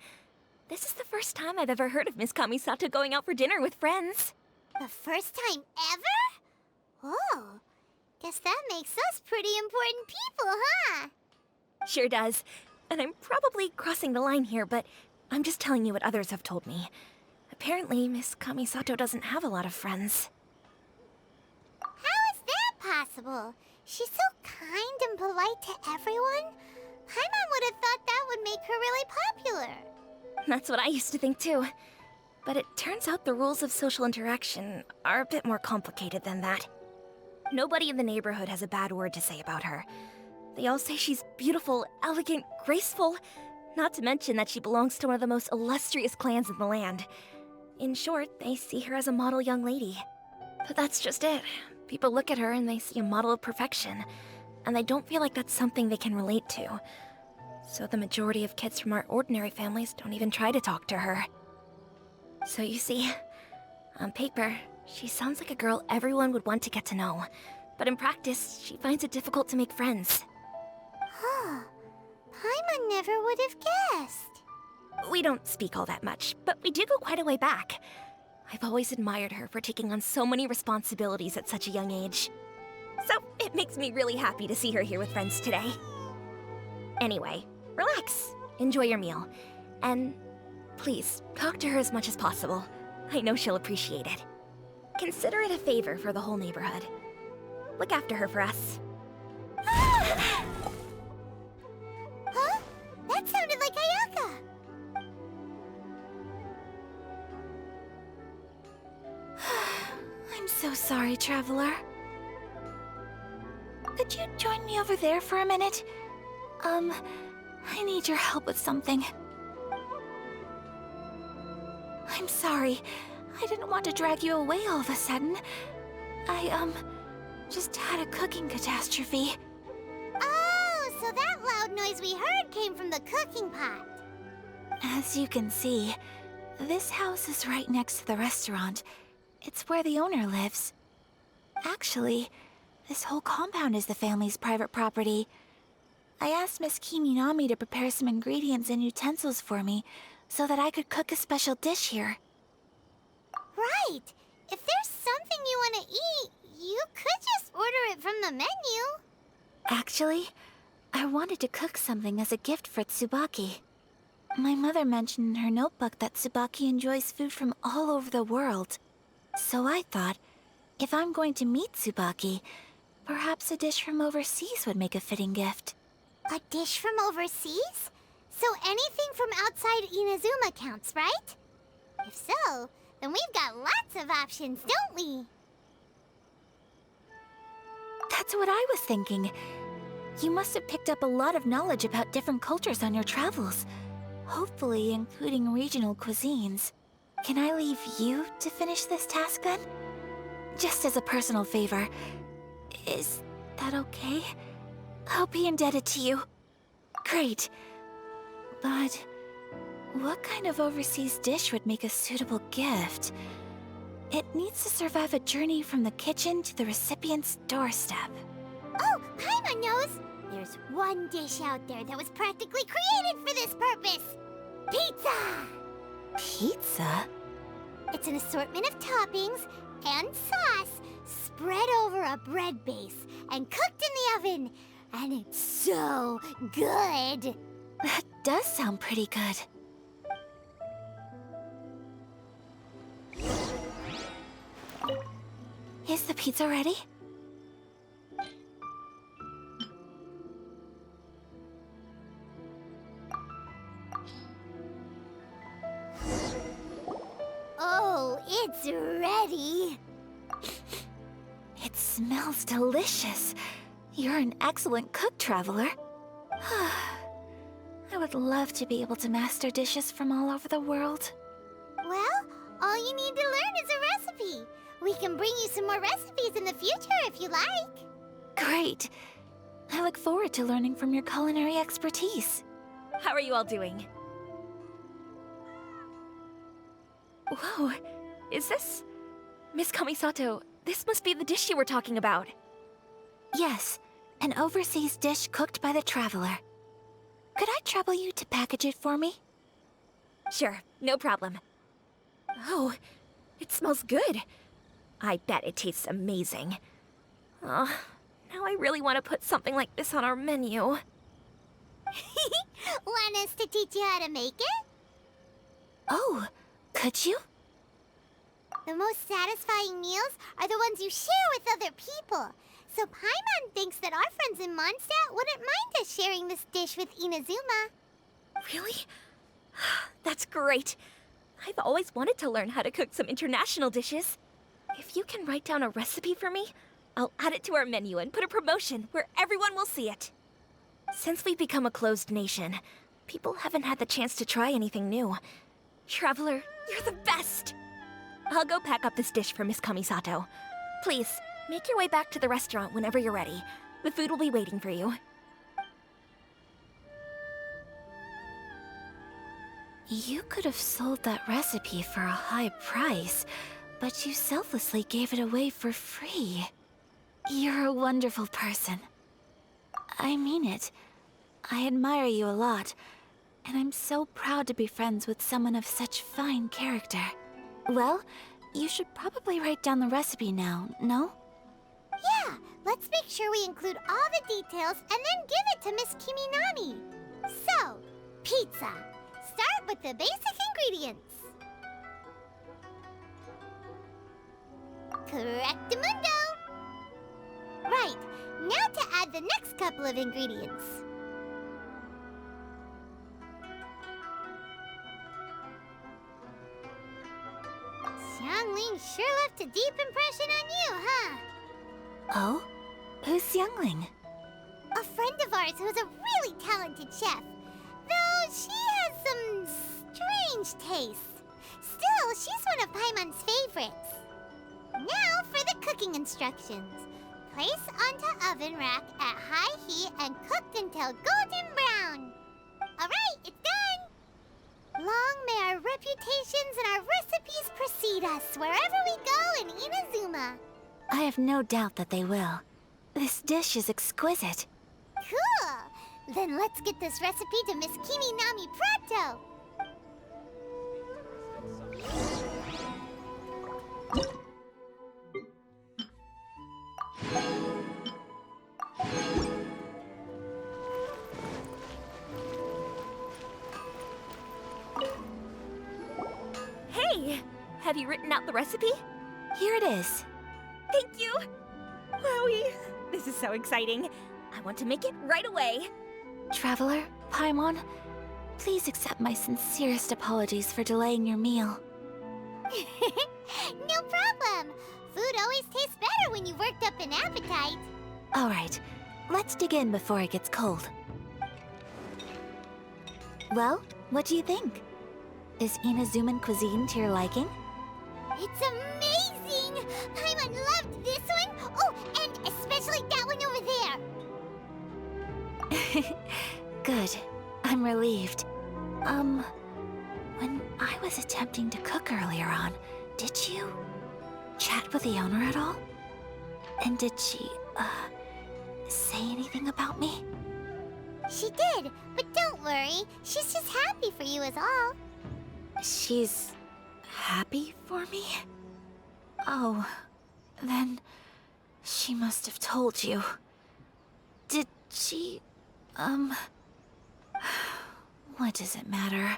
This is the first time I've ever heard of Miss Kamisato going out for dinner with friends. The first time ever? Oh, guess that makes us pretty important people, huh? Sure does. And I'm probably crossing the line here, but I'm just telling you what others have told me. Apparently, Miss Kamisato doesn't have a lot of friends. How is that possible? She's so kind and polite to everyone. Paimon would have thought that would make her really popular. That's what I used to think too. But it turns out the rules of social interaction are a bit more complicated than that. Nobody in the neighborhood has a bad word to say about her. They all say she's beautiful, elegant, graceful, not to mention that she belongs to one of the most illustrious clans in the land. In short, they see her as a model young lady. But that's just it. People look at her and they see a model of perfection, and they don't feel like that's something they can relate to. So the majority of kids from our ordinary families don't even try to talk to her. So you see, on paper, she sounds like a girl everyone would want to get to know. But in practice, she finds it difficult to make friends. Huh. Paimon never would have guessed. We don't speak all that much, but we do go quite a way back. I've always admired her for taking on so many responsibilities at such a young age. So it makes me really happy to see her here with friends today. Anyway, relax, enjoy your meal, and please, talk to her as much as possible. I know she'll appreciate it. Consider it a favor for the whole neighborhood. Look after her for us. Huh? That sounded like Ayaka! I'm so sorry, Traveler. Could you join me over there for a minute? I need your help with something. I'm sorry. I didn't want to drag you away all of a sudden. I, just had a cooking catastrophe. Oh, so that loud noise we heard came from the cooking pot. As you can see, this house is right next to the restaurant. It's where the owner lives. Actually, this whole compound is the family's private property. I asked Miss Kiminami to prepare some ingredients and utensils for me so that I could cook a special dish here. Right. If there's something you want to eat, you could just order it from the menu. Actually, I wanted to cook something as a gift for Tsubaki. My mother mentioned in her notebook that Tsubaki enjoys food from all over the world. So I thought, if I'm going to meet Tsubaki, perhaps a dish from overseas would make a fitting gift. A dish from overseas? So anything from outside Inazuma counts, right? If so, then we've got lots of options, don't we? That's what I was thinking. You must have picked up a lot of knowledge about different cultures on your travels. Hopefully including regional cuisines. Can I leave you to finish this task then? Just as a personal favor. Is that okay? I'll be indebted to you. Great. But what kind of overseas dish would make a suitable gift? It needs to survive a journey from the kitchen to the recipient's doorstep. Oh, Paimon knows! There's one dish out there that was practically created for this purpose! Pizza! Pizza? It's an assortment of toppings and sauce spread over a bread base and cooked in the oven. And it's so good! That does sound pretty good. Is the pizza ready? Oh, it's ready! It smells delicious. You're an excellent cook, Traveler. I would love to be able to master dishes from all over the world. Well, all you need to learn is a recipe. We can bring you some more recipes in the future if you like. Great. I look forward to learning from your culinary expertise. How are you all doing? Whoa, is this... Miss Kamisato, this must be the dish you were talking about. Yes, an overseas dish cooked by the Traveler. Could I trouble you to package it for me? Sure, no problem. Oh, it smells good. I bet it tastes amazing. Oh, now I really want to put something like this on our menu. Want us to teach you how to make it? Oh, could you? The most satisfying meals are the ones you share with other people. So Paimon thinks that our friends in Mondstadt wouldn't mind us sharing this dish with Inazuma. Really? That's great. I've always wanted to learn how to cook some international dishes. If you can write down a recipe for me, I'll add it to our menu and put a promotion where everyone will see it. Since we've become a closed nation, people haven't had the chance to try anything new. Traveler, you're the best! I'll go pack up this dish for Miss Kamisato. Please, make your way back to the restaurant whenever you're ready. The food will be waiting for you. You could have sold that recipe for a high price, but you selflessly gave it away for free. You're a wonderful person. I mean it. I admire you a lot, and I'm so proud to be friends with someone of such fine character. Well, you should probably write down the recipe now, no? Yeah, let's make sure we include all the details and then give it to Miss Kiminami. So, pizza. Start with the basic ingredients. Correctamundo! Right, now to add the next couple of ingredients. Xiangling sure left a deep impression on you, huh? Oh? Who's Xiangling? A friend of ours who's a really talented chef. Though she has some strange tastes. Still, she's one of Paimon's favorites. Now for the cooking instructions. Place onto oven rack at high heat and cooked until golden brown. Alright, it's done! Long may our reputations and our recipes precede us wherever we go in Inazuma. I have no doubt that they will. This dish is exquisite. Cool! Then let's get this recipe to Miss Kiminami pronto! Hey! Have you written out the recipe? Here it is. Thank you! Wowie! This is so exciting. I want to make it right away. Traveler, Paimon, please accept my sincerest apologies for delaying your meal. No problem! Food always tastes better when you've worked up an appetite. All right, let's dig in before it gets cold. Well, what do you think? Is Inazuman cuisine to your liking? It's amazing! Paimon loved this one! Oh, and especially that one over there! Good. I'm relieved. When I was attempting to cook earlier on, did you chat with the owner at all? And did she, say anything about me? She did, but don't worry. She's just happy for you is all. She's happy for me? Oh, then she must have told you. Did she, what does it matter?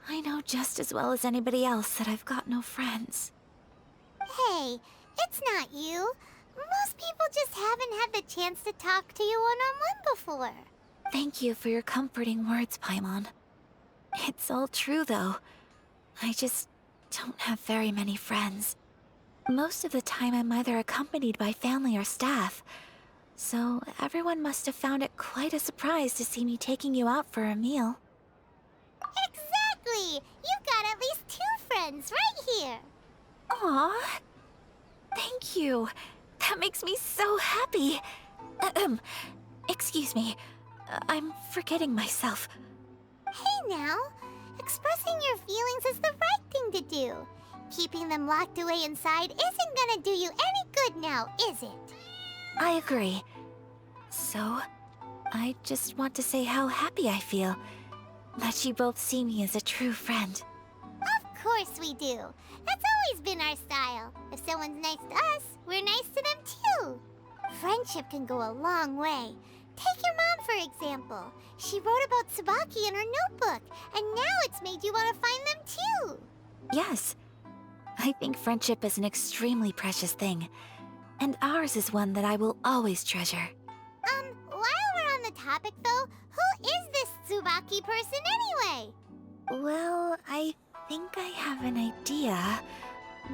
I know just as well as anybody else that I've got no friends. Hey, it's not you. Most people just haven't had the chance to talk to you one-on-one before. Thank you for your comforting words, Paimon. It's all true, though. I just don't have very many friends. Most of the time I'm either accompanied by family or staff, so everyone must have found it quite a surprise to see me taking you out for a meal. Exactly! You've got at least 2 friends right here. Aw, thank you. That makes me so happy. Excuse me. I'm forgetting myself. Hey now, expressing your feelings is the right thing to do. Keeping them locked away inside isn't gonna do you any good now, is it? I agree. So, I just want to say how happy I feel that you both see me as a true friend. Of course we do. That's always been our style. If someone's nice to us, we're nice to them too. Friendship can go a long way. Take your mom, for example. She wrote about Tsubaki in her notebook, and now it's made you want to find them too. Yes. I think friendship is an extremely precious thing, and ours is one that I will always treasure. While we're on the topic though, who is this Tsubaki person anyway? Well, I think I have an idea,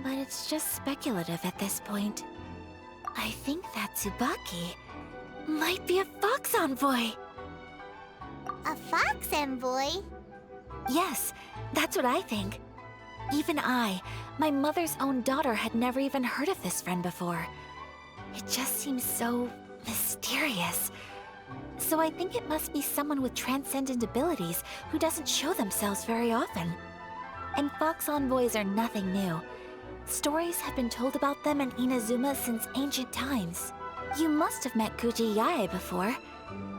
but it's just speculative at this point. I think that Tsubaki might be a fox envoy. A fox envoy? Yes, that's what I think. Even I, my mother's own daughter, had never even heard of this friend before. It just seems so mysterious. So I think it must be someone with transcendent abilities who doesn't show themselves very often. And fox envoys are nothing new. Stories have been told about them in Inazuma since ancient times. You must have met Kuji Yae before.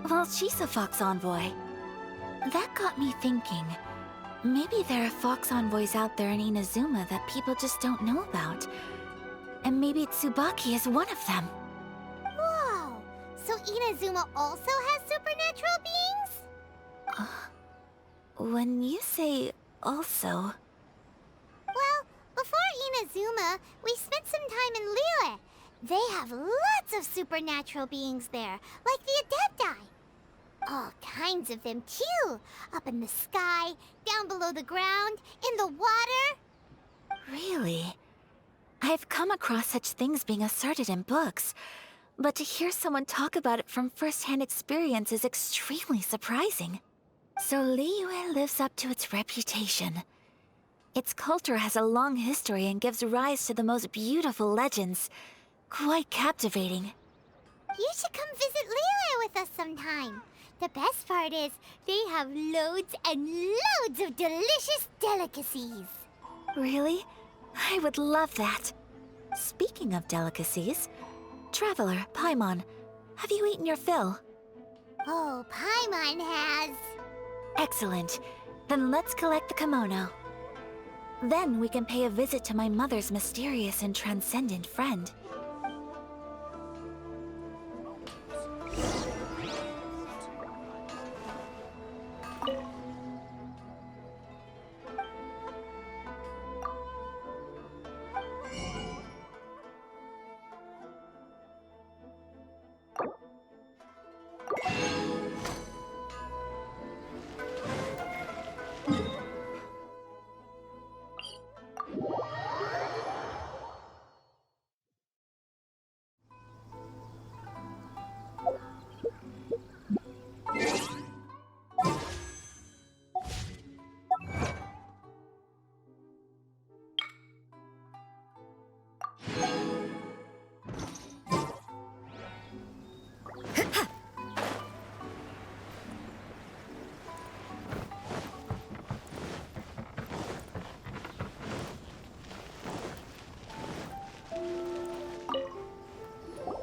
Well, she's a fox envoy. That got me thinking. Maybe there are fox envoys out there in Inazuma that people just don't know about. And maybe Tsubaki is one of them. Whoa! So Inazuma also has supernatural beings? When you say also... Well, before Inazuma, we spent some time in Liyue. They have lots of supernatural beings there, like the Adepti. All kinds of them, too. Up in the sky, down below the ground, in the water. Really? I've come across such things being asserted in books, but to hear someone talk about it from first-hand experience is extremely surprising. So Liyue lives up to its reputation. Its culture has a long history and gives rise to the most beautiful legends. Quite captivating. You should come visit Liyue with us sometime. The best part is, they have loads and loads of delicious delicacies. Really? I would love that. Speaking of delicacies, Traveler, Paimon, have you eaten your fill? Oh, Paimon has. Excellent. Then let's collect the kimono. Then we can pay a visit to my mother's mysterious and transcendent friend.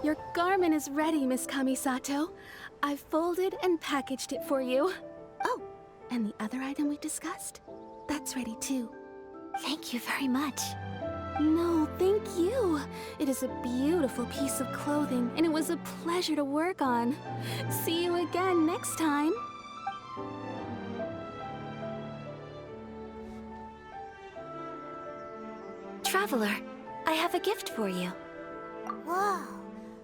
Your garment is ready, Miss Kamisato. I've folded and packaged it for you. Oh, and the other item we discussed? That's ready too. Thank you very much. No, thank you. It is a beautiful piece of clothing, and it was a pleasure to work on. See you again next time. Traveler, I have a gift for you. Whoa,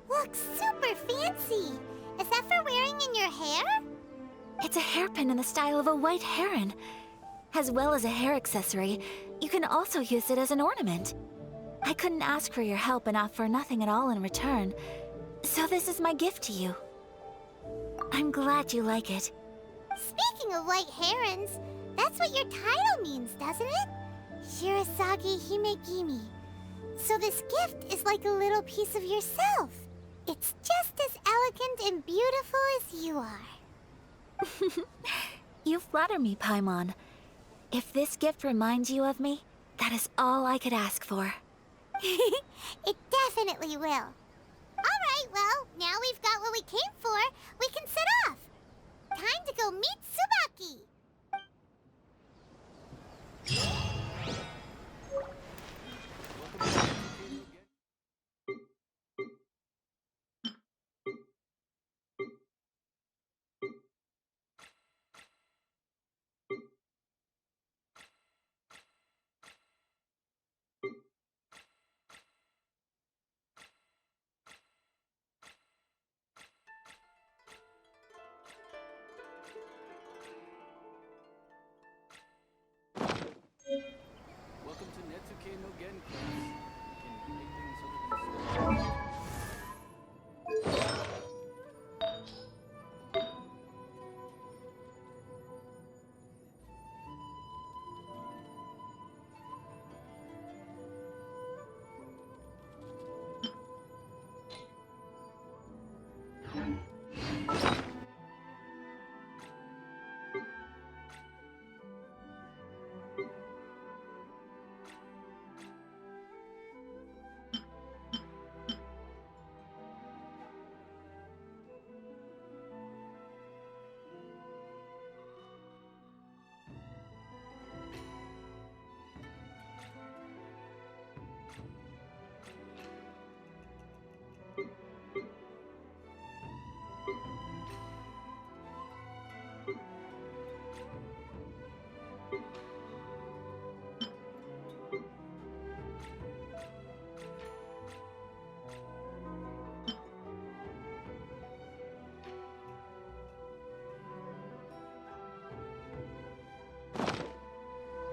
looks super fancy. Is that for wearing in your hair? It's a hairpin in the style of a white heron. As well as a hair accessory, you can also use it as an ornament. I couldn't ask for your help and offer nothing at all in return, so this is my gift to you. I'm glad you like it. Speaking of white herons, that's what your title means, doesn't it? Shirasagi Himegimi. So this gift is like a little piece of yourself. It's just as elegant and beautiful as you are. You flatter me, Paimon. If this gift reminds you of me, That is all I could ask for. It definitely will. Alright, well, now we've got what we came for, we can set off. Time to go meet Tsubaki. Welcome to Netsuke no Gen class. Can you make things other than slow?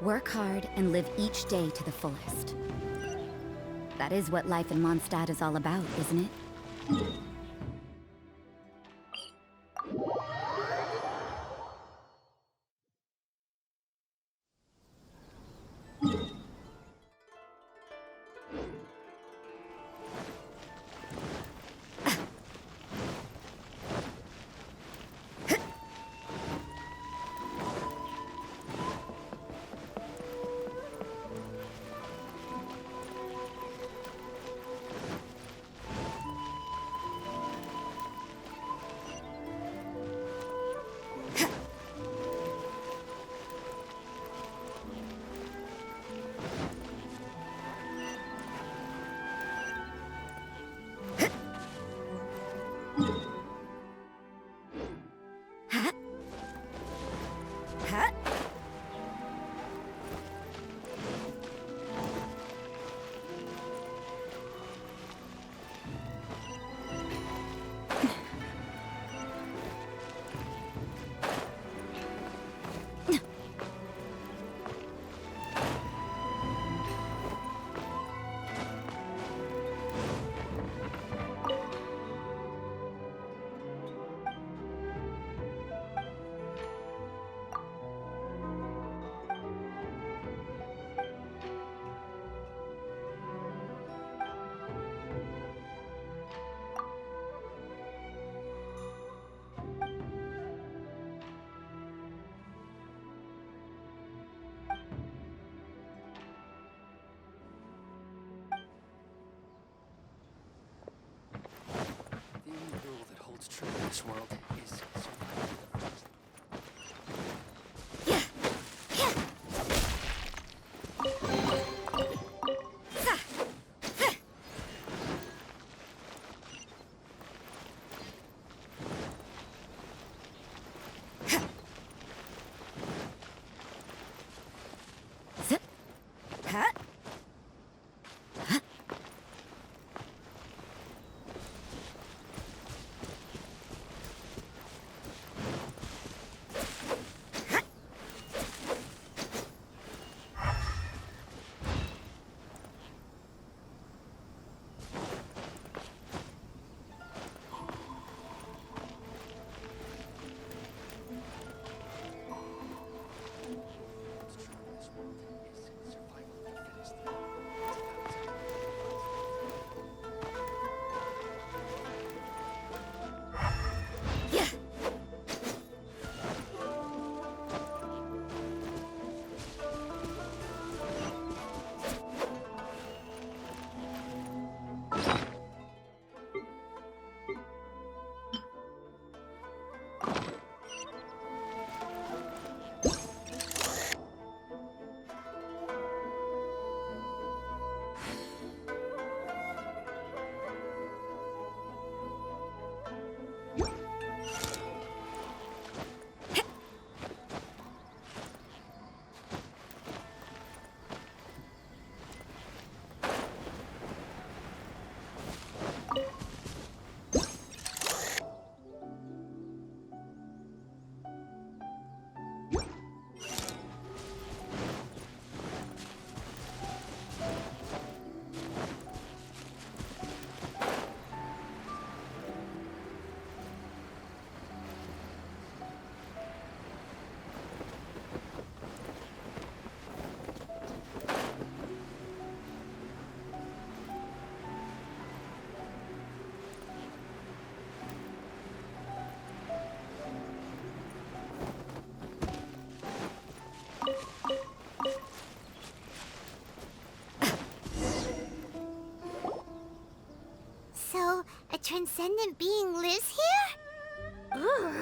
Work hard and live each day to the fullest. That is what life in Mondstadt is all about, isn't it? The only rule that holds true in this world is survival of the fittest. transcendent being lives here? Ugh.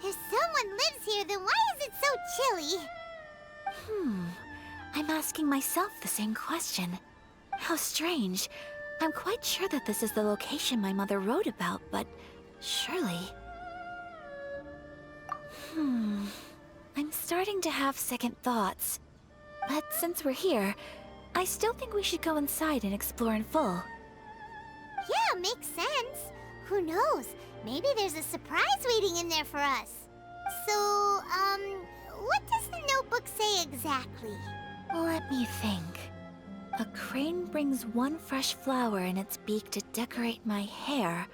If someone lives here, then why is it so chilly? I'm asking myself the same question. How strange. I'm quite sure that this is the location my mother wrote about, but surely... I'm starting to have second thoughts. But since we're here, I still think we should go inside and explore in full. Yeah, makes sense. Who knows? Maybe there's a surprise waiting in there for us. So, what does the notebook say exactly? Let me think. A crane brings one fresh flower in its beak to decorate my hair,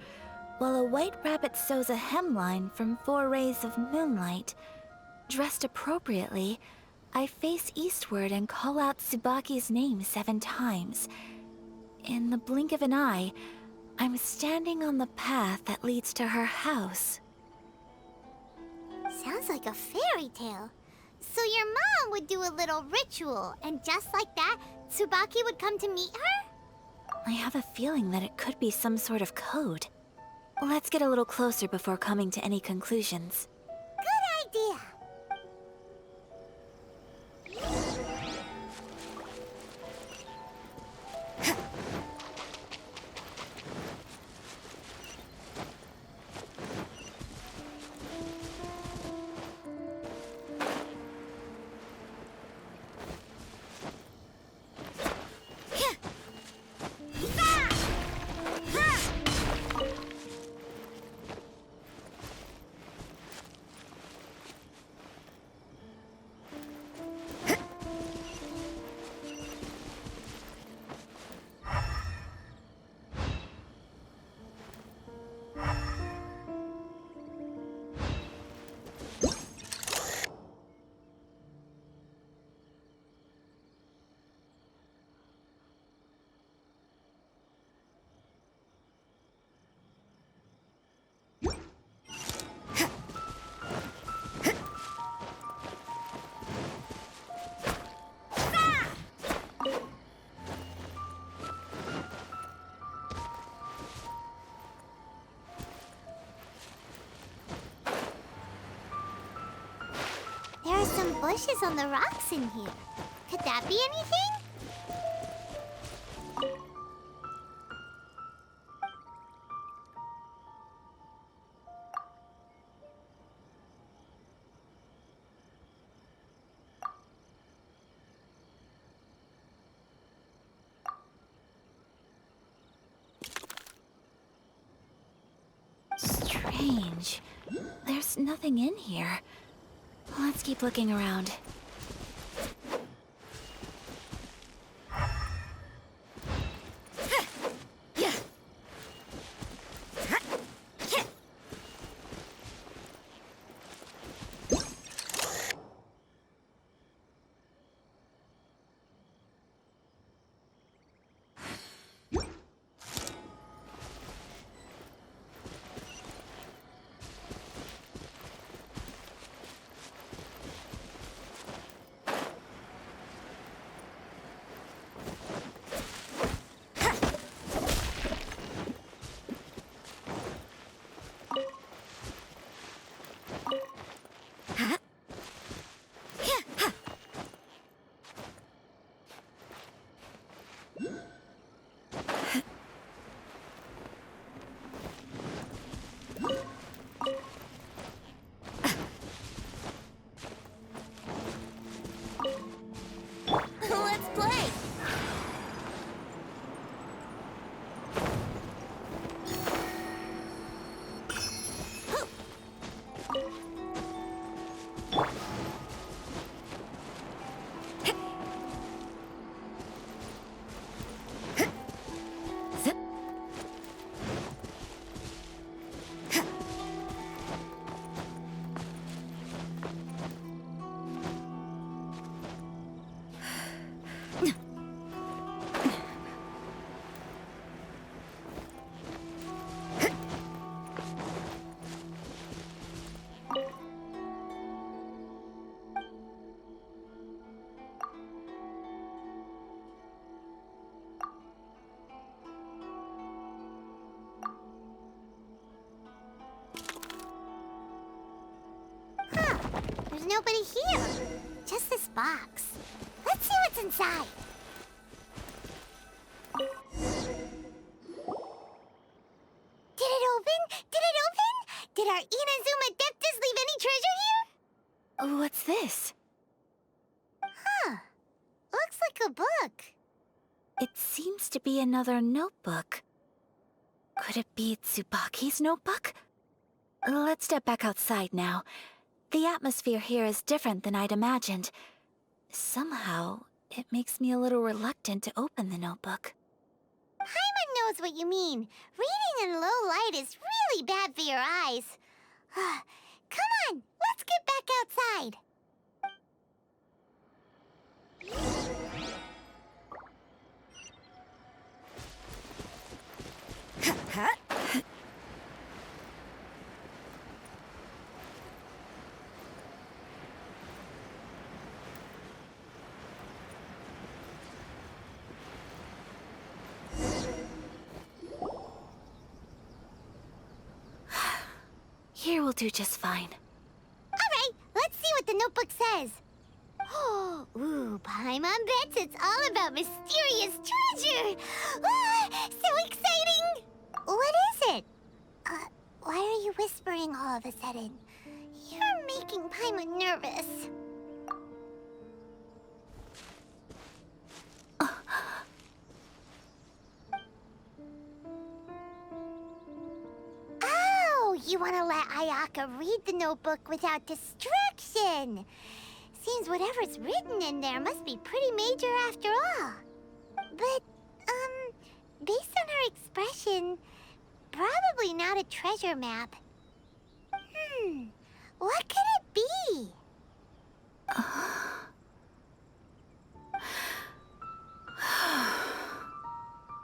while a white rabbit sews a hemline from 4 rays of moonlight. Dressed appropriately, I face eastward and call out Tsubaki's name 7 times. In the blink of an eye, I'm standing on the path that leads to her house. Sounds like a fairy tale. So your mom would do a little ritual, and just like that, Tsubaki would come to meet her? I have a feeling that it could be some sort of code. Let's get a little closer before coming to any conclusions. Good idea. There are some bushes on the rocks in here. Could that be anything? Strange. There's nothing in here. Let's keep looking around. there's nobody here. Just this box. Let's see what's inside. Did it open? Did it open? Did our Inazuma Adeptus leave any treasure here? What's this? Huh. Looks like a book. It seems to be another notebook. Could it be Tsubaki's notebook? Let's step back outside now. The atmosphere here is different than I'd imagined. Somehow, it makes me a little reluctant to open the notebook. Paimon knows what you mean. Reading in low light is really bad for your eyes. Come on, let's get back outside. Here will do just fine. Alright, let's see what the notebook says. Ooh, Paimon bets it's all about mysterious treasure! So exciting! What is it? Why are you whispering all of a sudden? You're making Paimon nervous. Oh, you want to let Ayaka read the notebook without distraction. Seems whatever's written in there must be pretty major after all. But, based on her expression, probably not a treasure map. What could it be?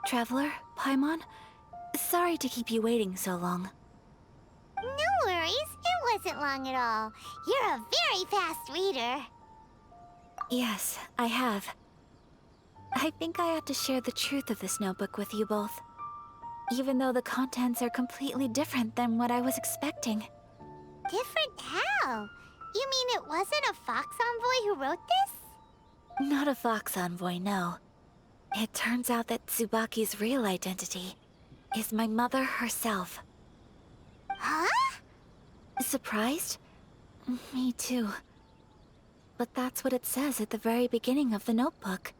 Traveler, Paimon, sorry to keep you waiting so long. No worries, it wasn't long at all. You're a very fast reader. Yes, I have. I think I ought to share the truth of this notebook with you both. Even though the contents are completely different than what I was expecting. Different how? You mean it wasn't a Fox Envoy who wrote this? Not a Fox Envoy, no. It turns out that Tsubaki's real identity is my mother herself. Huh? Surprised? Me too. But that's what it says at the very beginning of the notebook.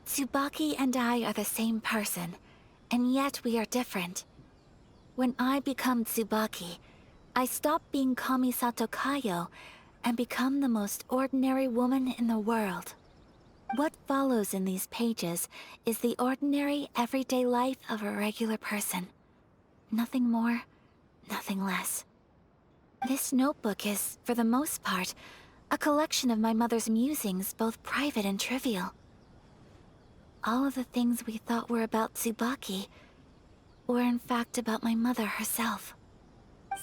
Tsubaki and I are the same person, and yet we are different. When I become Tsubaki, I stop being Kamisato Kayo and become the most ordinary woman in the world. What follows in these pages is the ordinary, everyday life of a regular person. Nothing more, nothing less. This notebook is, for the most part, a collection of my mother's musings, both private and trivial. All of the things we thought were about Tsubaki were in fact about my mother herself.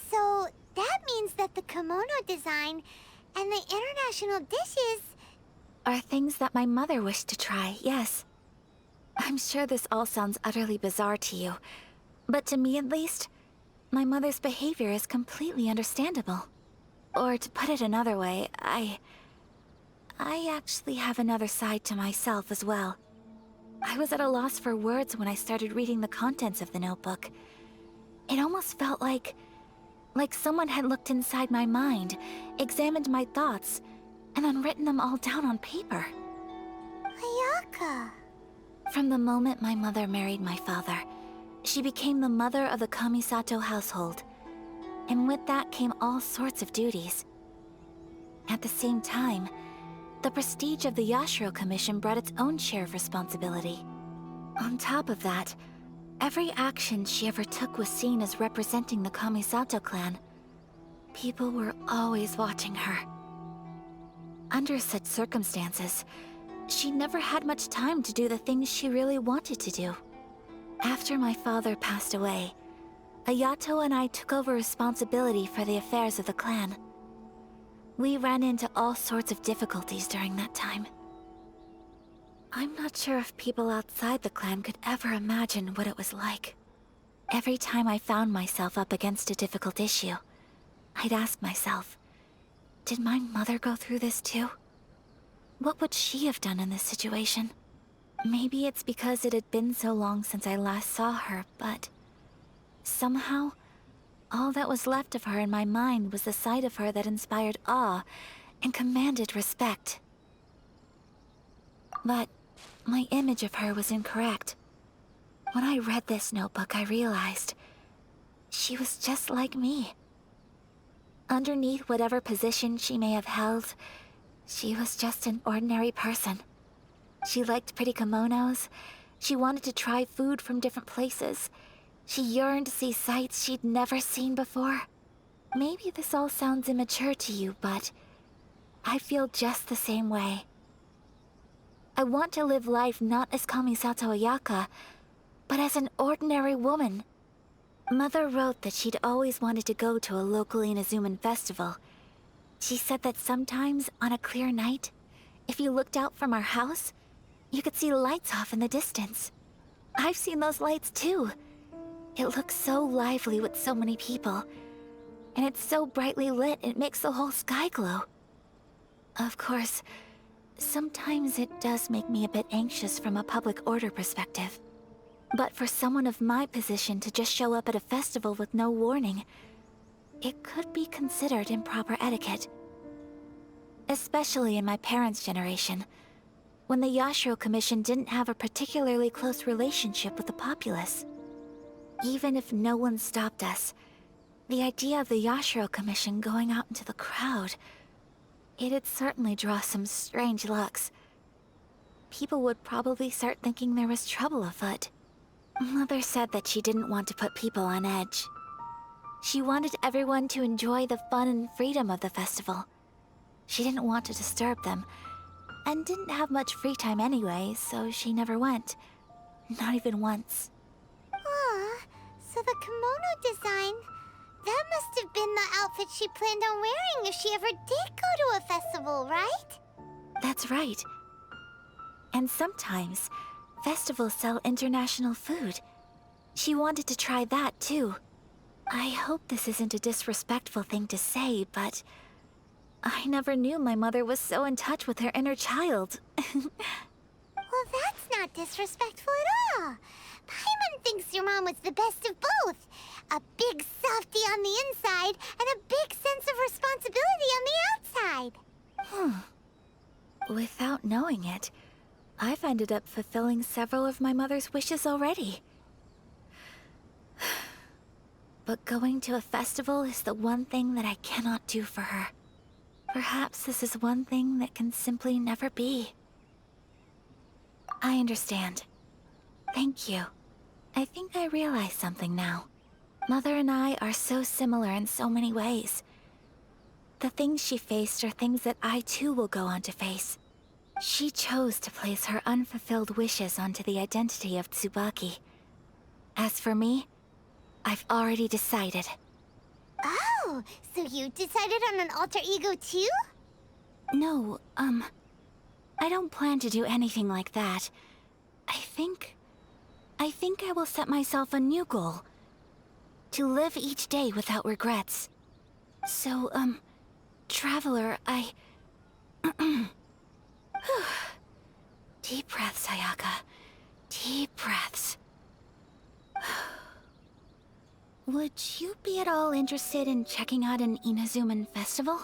So, that means that the kimono design and the international dishes... are things that my mother wished to try, yes. I'm sure this all sounds utterly bizarre to you, but to me at least, my mother's behavior is completely understandable. Or to put it another way, I actually have another side to myself as well. I was at a loss for words when I started reading the contents of the notebook. It almost felt like someone had looked inside my mind, examined my thoughts, and then written them all down on paper. Ayaka... From the moment my mother married my father, she became the mother of the Kamisato household. And with that came all sorts of duties. At the same time, the prestige of the Yashiro Commission brought its own share of responsibility. On top of that, every action she ever took was seen as representing the Kamisato clan. People were always watching her. Under such circumstances, she never had much time to do the things she really wanted to do. After my father passed away, Ayato and I took over responsibility for the affairs of the clan. We ran into all sorts of difficulties during that time. I'm not sure if people outside the clan could ever imagine what it was like. Every time I found myself up against a difficult issue, I'd ask myself, did my mother go through this too? What would she have done in this situation? Maybe it's because it had been so long since I last saw her, but somehow, all that was left of her in my mind was the sight of her that inspired awe and commanded respect. But my image of her was incorrect. When I read this notebook, I realized she was just like me. Underneath whatever position she may have held, she was just an ordinary person. She liked pretty kimonos. She wanted to try food from different places. She yearned to see sights she'd never seen before. Maybe this all sounds immature to you, but I feel just the same way. I want to live life not as Kamisato Ayaka, but as an ordinary woman. Mother wrote that she'd always wanted to go to a local Inazuman festival. She said that sometimes, on a clear night, if you looked out from our house, you could see lights off in the distance. I've seen those lights too. It looks so lively with so many people. And it's so brightly lit, it makes the whole sky glow. Of course, sometimes it does make me a bit anxious from a public order perspective. But for someone of my position to just show up at a festival with no warning, it could be considered improper etiquette. Especially in my parents' generation, when the Yashiro Commission didn't have a particularly close relationship with the populace. Even if no one stopped us, the idea of the Yashiro Commission going out into the crowd, it'd certainly draw some strange looks. People would probably start thinking there was trouble afoot. Mother said that she didn't want to put people on edge. She wanted everyone to enjoy the fun and freedom of the festival. She didn't want to disturb them, and didn't have much free time anyway, so she never went. Not even once. Aw, so the kimono design, that must have been the outfit she planned on wearing if she ever did go to a festival, right? That's right. And sometimes, festivals sell international food. She wanted to try that too. I hope this isn't a disrespectful thing to say, but I never knew my mother was so in touch with her inner child. Well, that's not disrespectful at all. Paimon thinks your mom was the best of both. A big softie on the inside and a big sense of responsibility on the outside. Without knowing it, I've ended up fulfilling several of my mother's wishes already. But going to a festival is the one thing that I cannot do for her. Perhaps this is one thing that can simply never be. I understand. Thank you. I think I realize something now. Mother and I are so similar in so many ways. The things she faced are things that I too will go on to face. She chose to place her unfulfilled wishes onto the identity of Tsubaki. As for me, I've already decided. Oh, so you decided on an alter ego too? No, I don't plan to do anything like that. I think I will set myself a new goal. To live each day without regrets. So, Traveler, Deep breaths, Ayaka. Deep breaths. Would you be at all interested in checking out an Inazuman festival?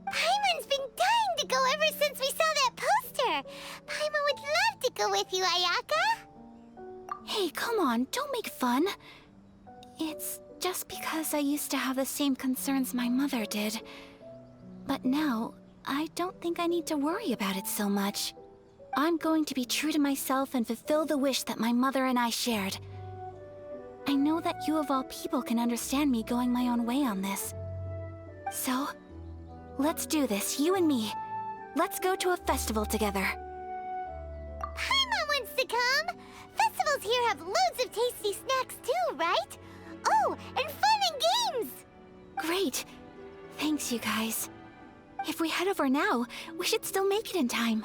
Paimon's been dying to go ever since we saw that poster. Paimon would love to go with you, Ayaka. Hey, come on, don't make fun. It's just because I used to have the same concerns my mother did. But now, I don't think I need to worry about it so much. I'm going to be true to myself and fulfill the wish that my mother and I shared. I know that you of all people can understand me going my own way on this. So, let's do this, you and me. Let's go to a festival together. Paimon wants to come! Festivals here have loads of tasty snacks too, right? Oh, and fun and games! Great. Thanks, you guys. If we head over now, we should still make it in time.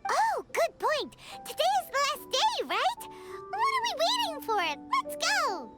Oh, good point. Today is the last day, right? What are we waiting for? Let's go!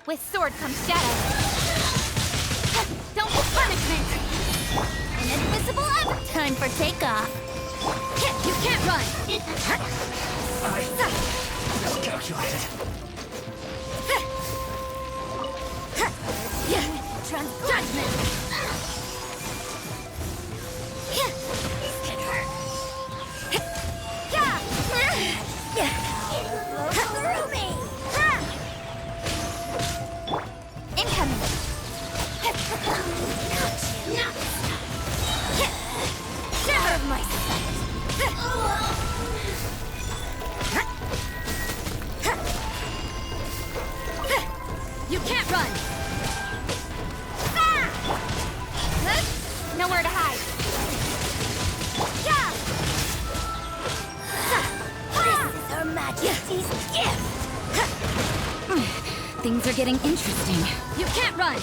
With sword comes shadow. Don't get punishment! An invisible ever. Time for takeoff. You can't run! Miscalculated. Judgment! This can hurt. Through me! Incoming! Out of my sight! You can't run! Nowhere to hide! This is Her Majesty's gift! Things are getting interesting. You can't run!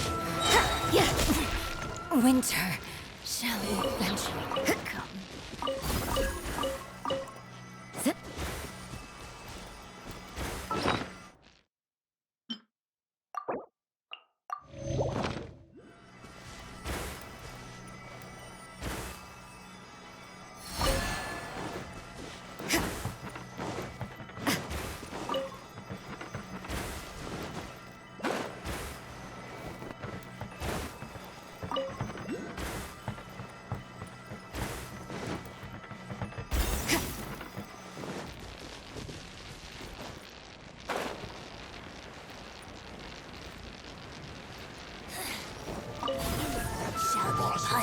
Winter, shall we eventually come? Zip.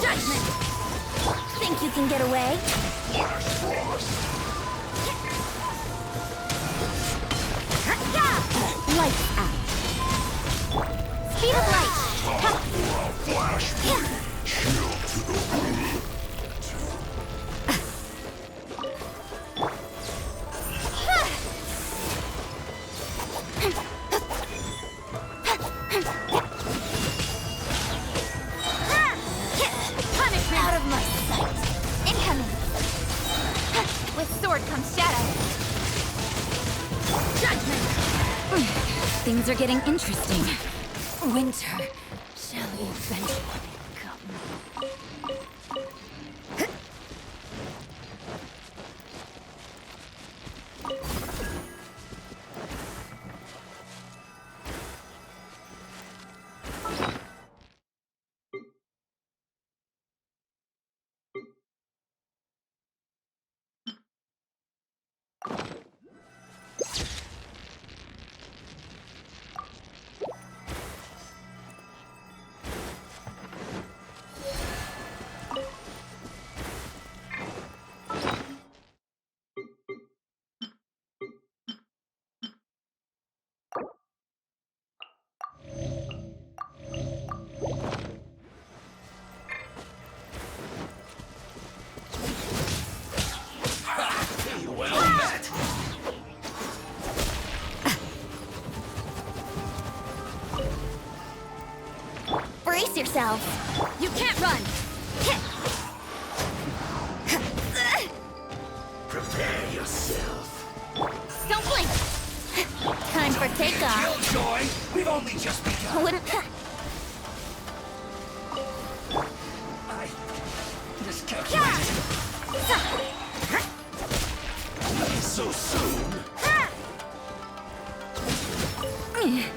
Judgment! Think you can get away? Lights out. Speed of light! Punishment! Out of my sight! Incoming! Things are getting interesting. Winter shall eventually come. Brace yourselves! You can't run! Prepare yourself. Don't blink! Time for takeoff! Killjoy, we've only just begun. I miscalculated. So soon. Yeah.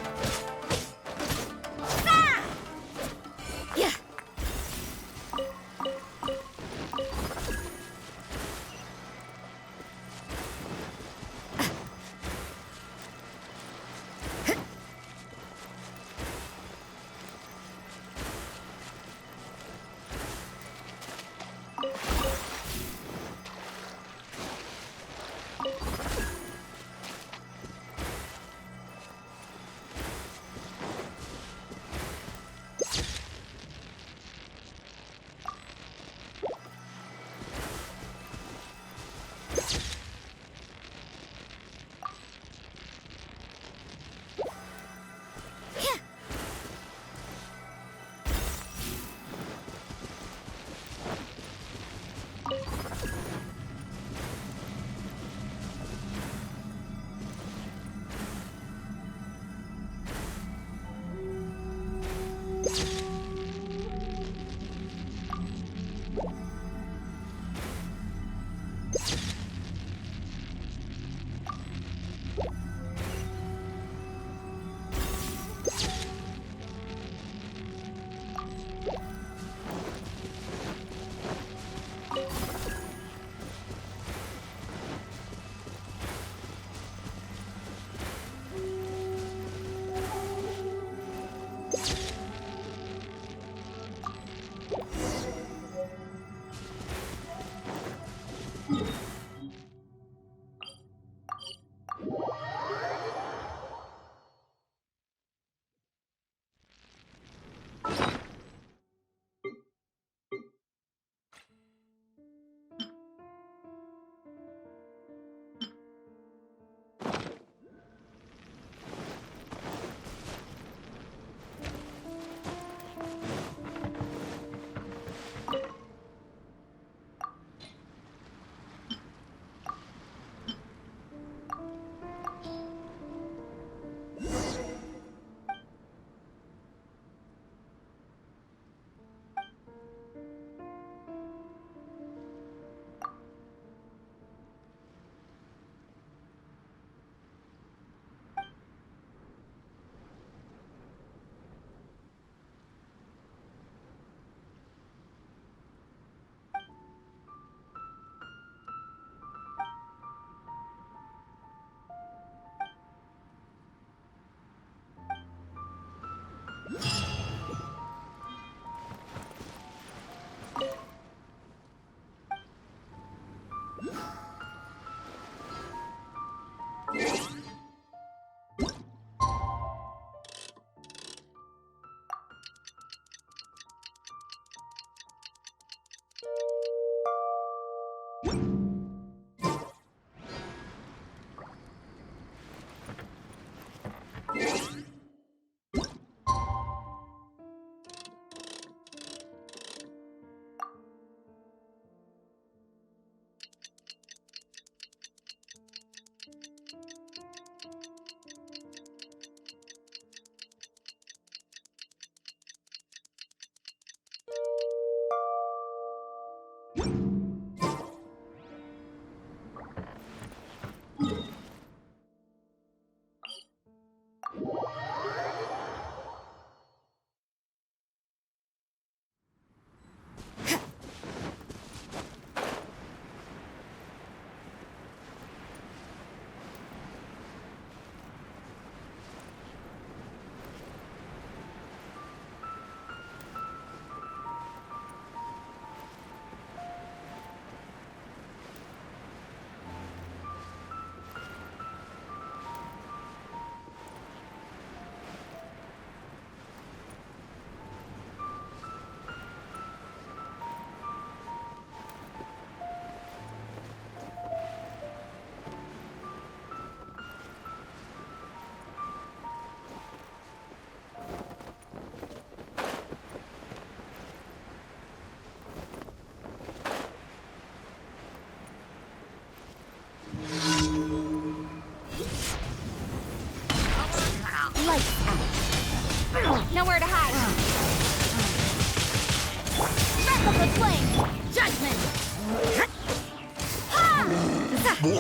You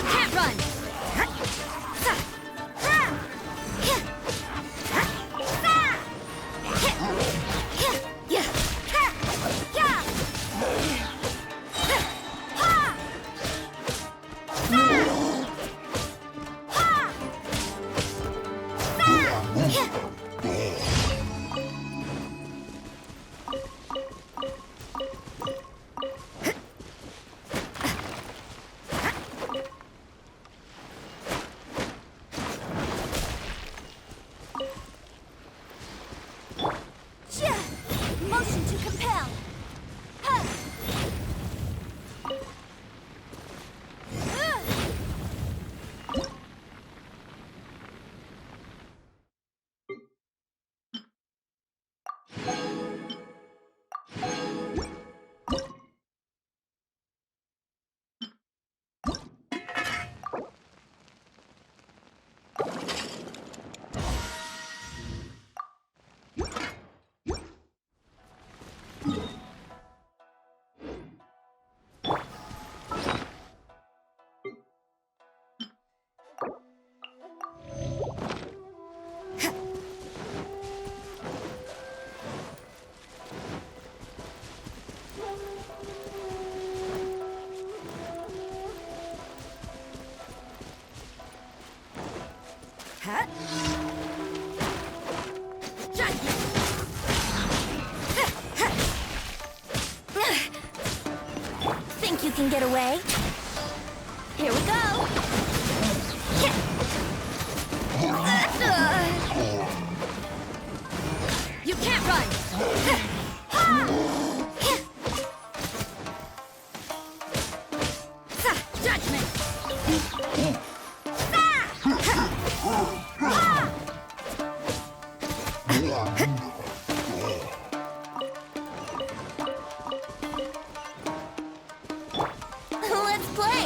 can't run! Motion to compel! Think you can get away? Here we go! You can't run! Judgment! Let's play!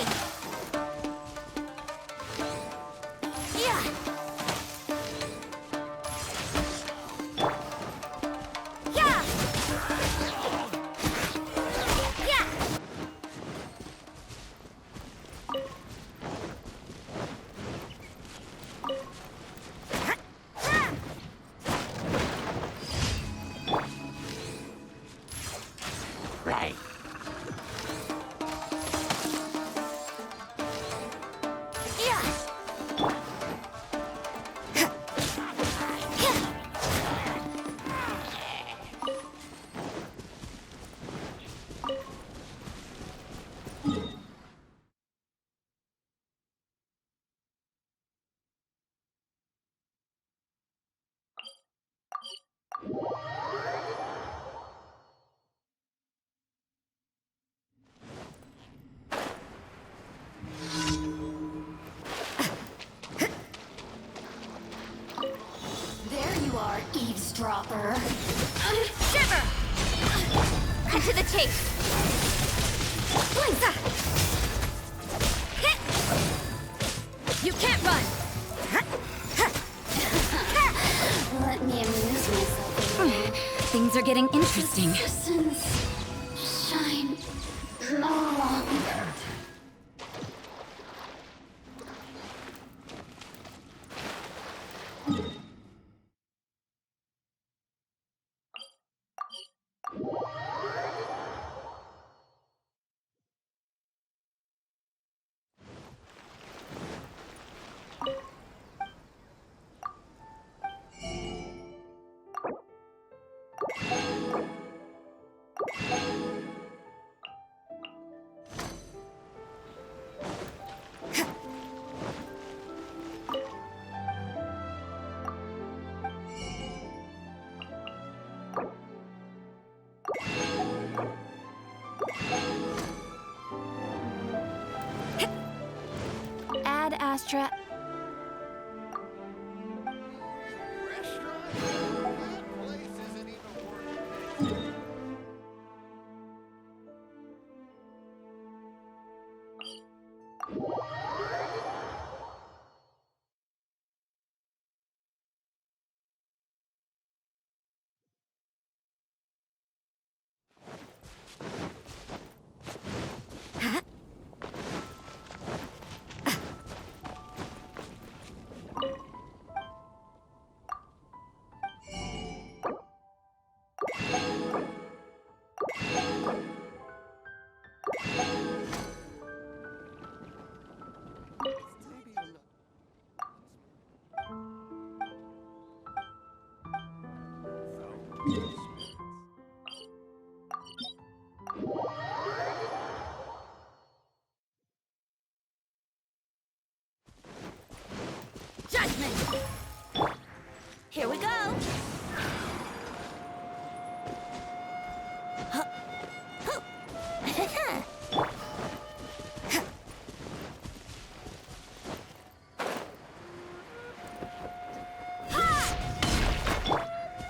Yeah! Yeah! Yeah! Right. There you are, eavesdropper. Shiver! Cut to the chase! You can't run! Let me amuse myself. Things are getting interesting. Shine no longer. Ad Astra.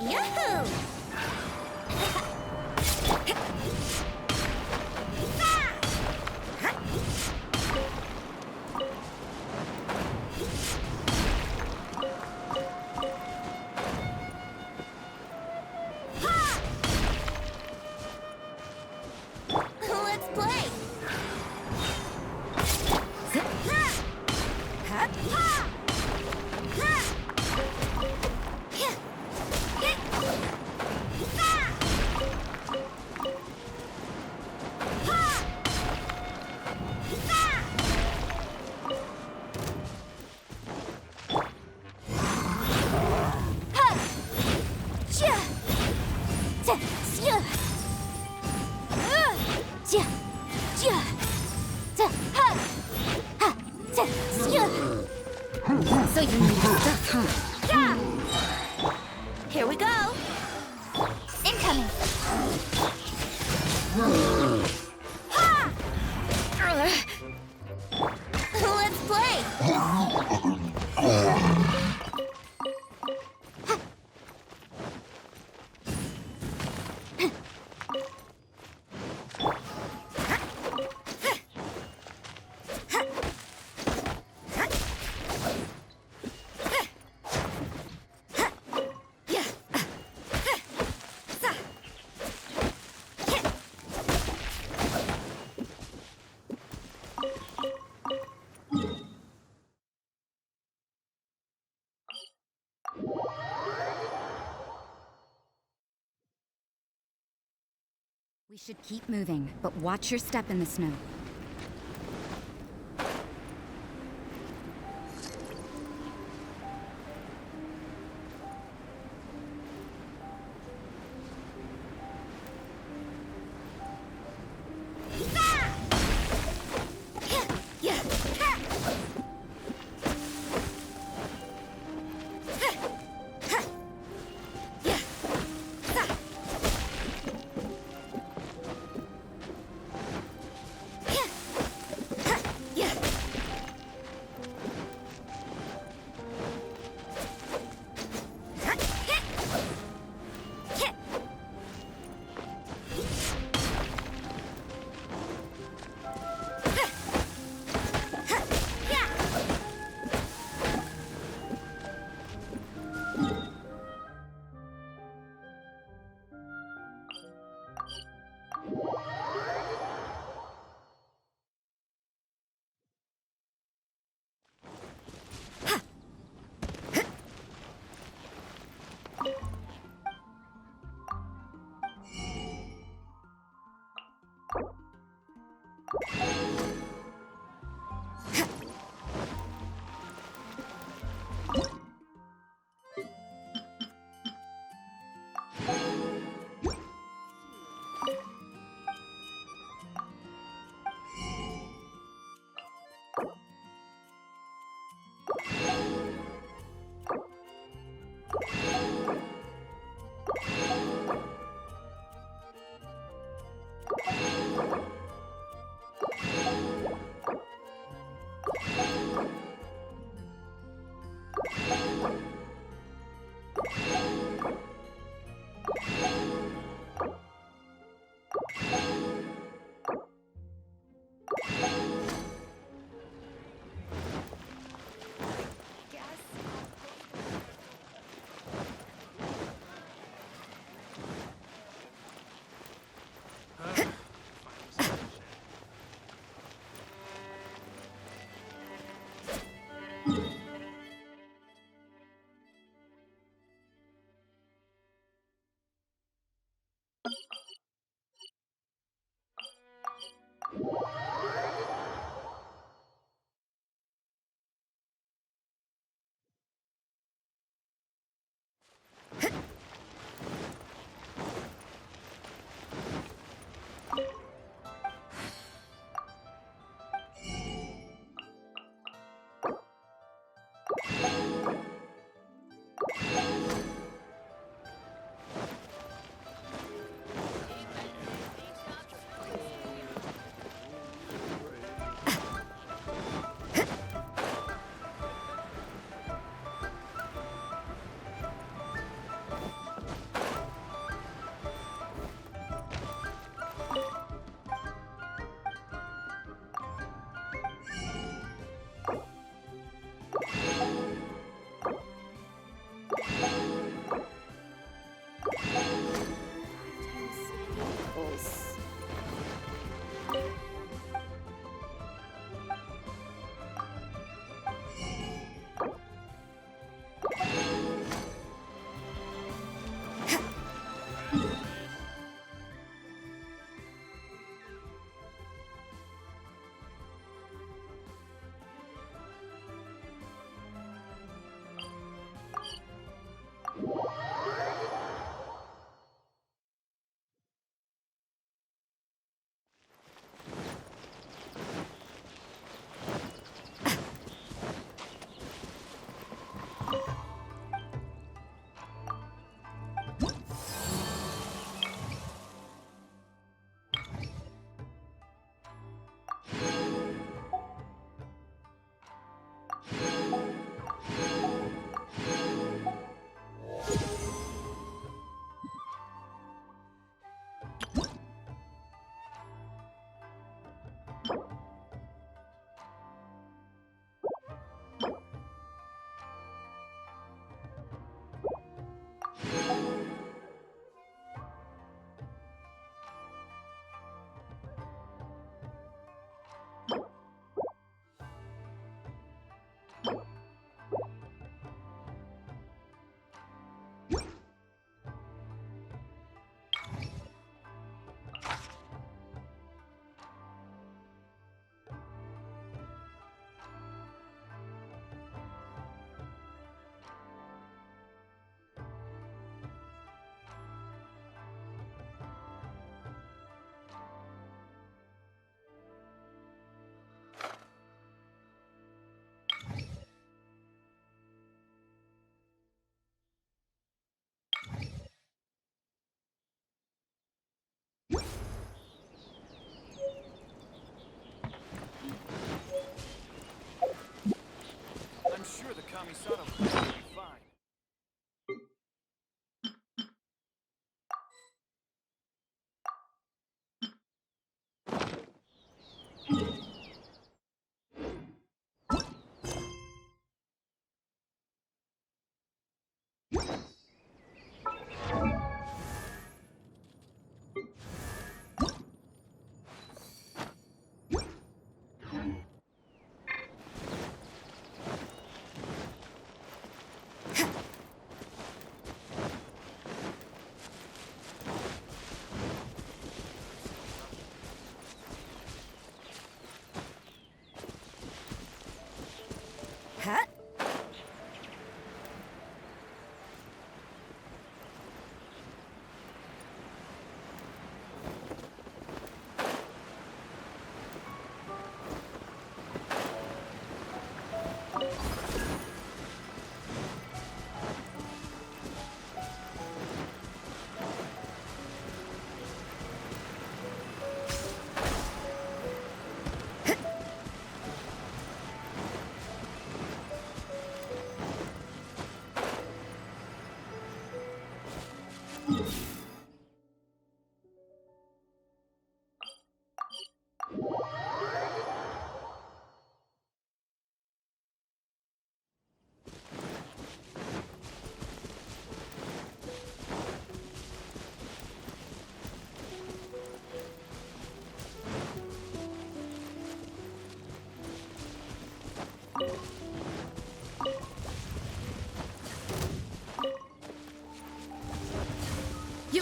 Yahoo! Let's play! So you need stuff, huh? Here we go! Incoming! Let's play! We should keep moving, but watch your step in the snow.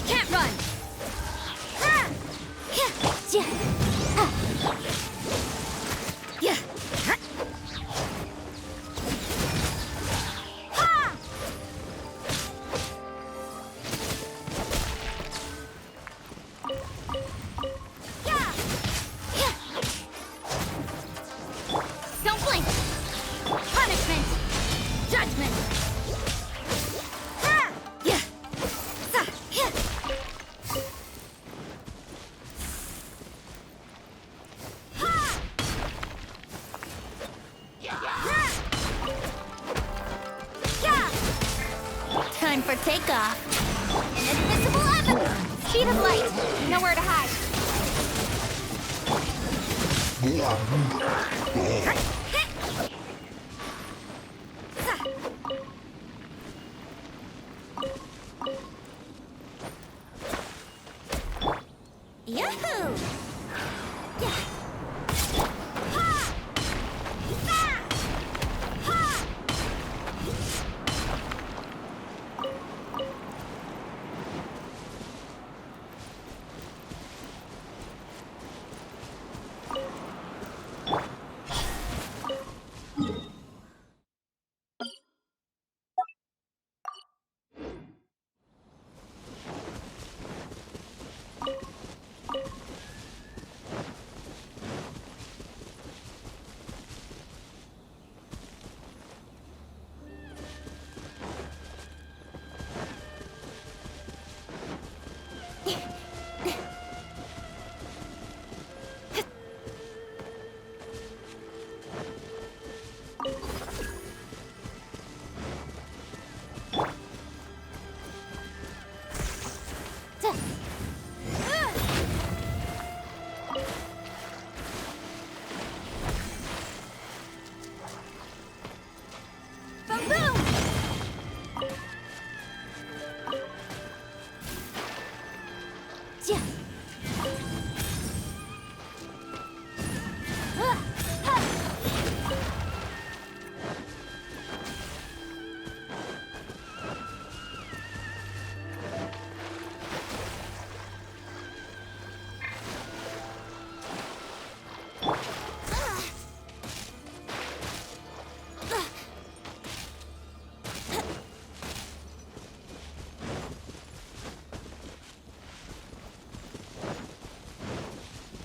can't run! Don't blink! Punishment! Judgment! Time for takeoff. Inadmissible evidence! Speed of light! Nowhere to hide. Yahoo!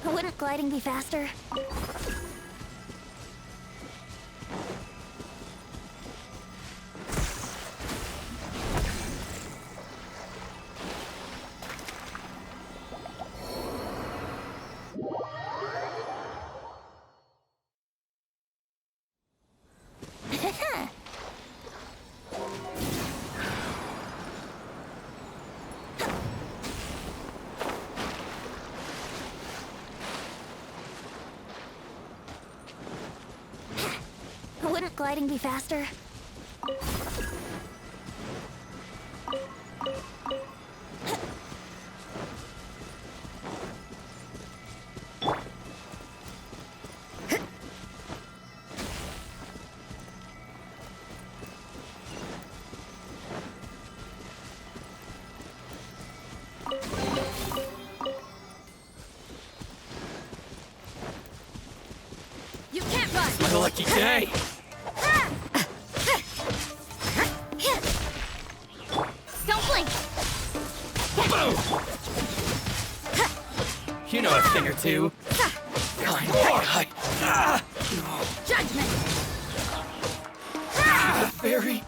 Wouldn't gliding be faster? Wouldn't gliding be faster? You can't run! My lucky day! Don't blink! Boom! You know a thing or two. Judgment! The very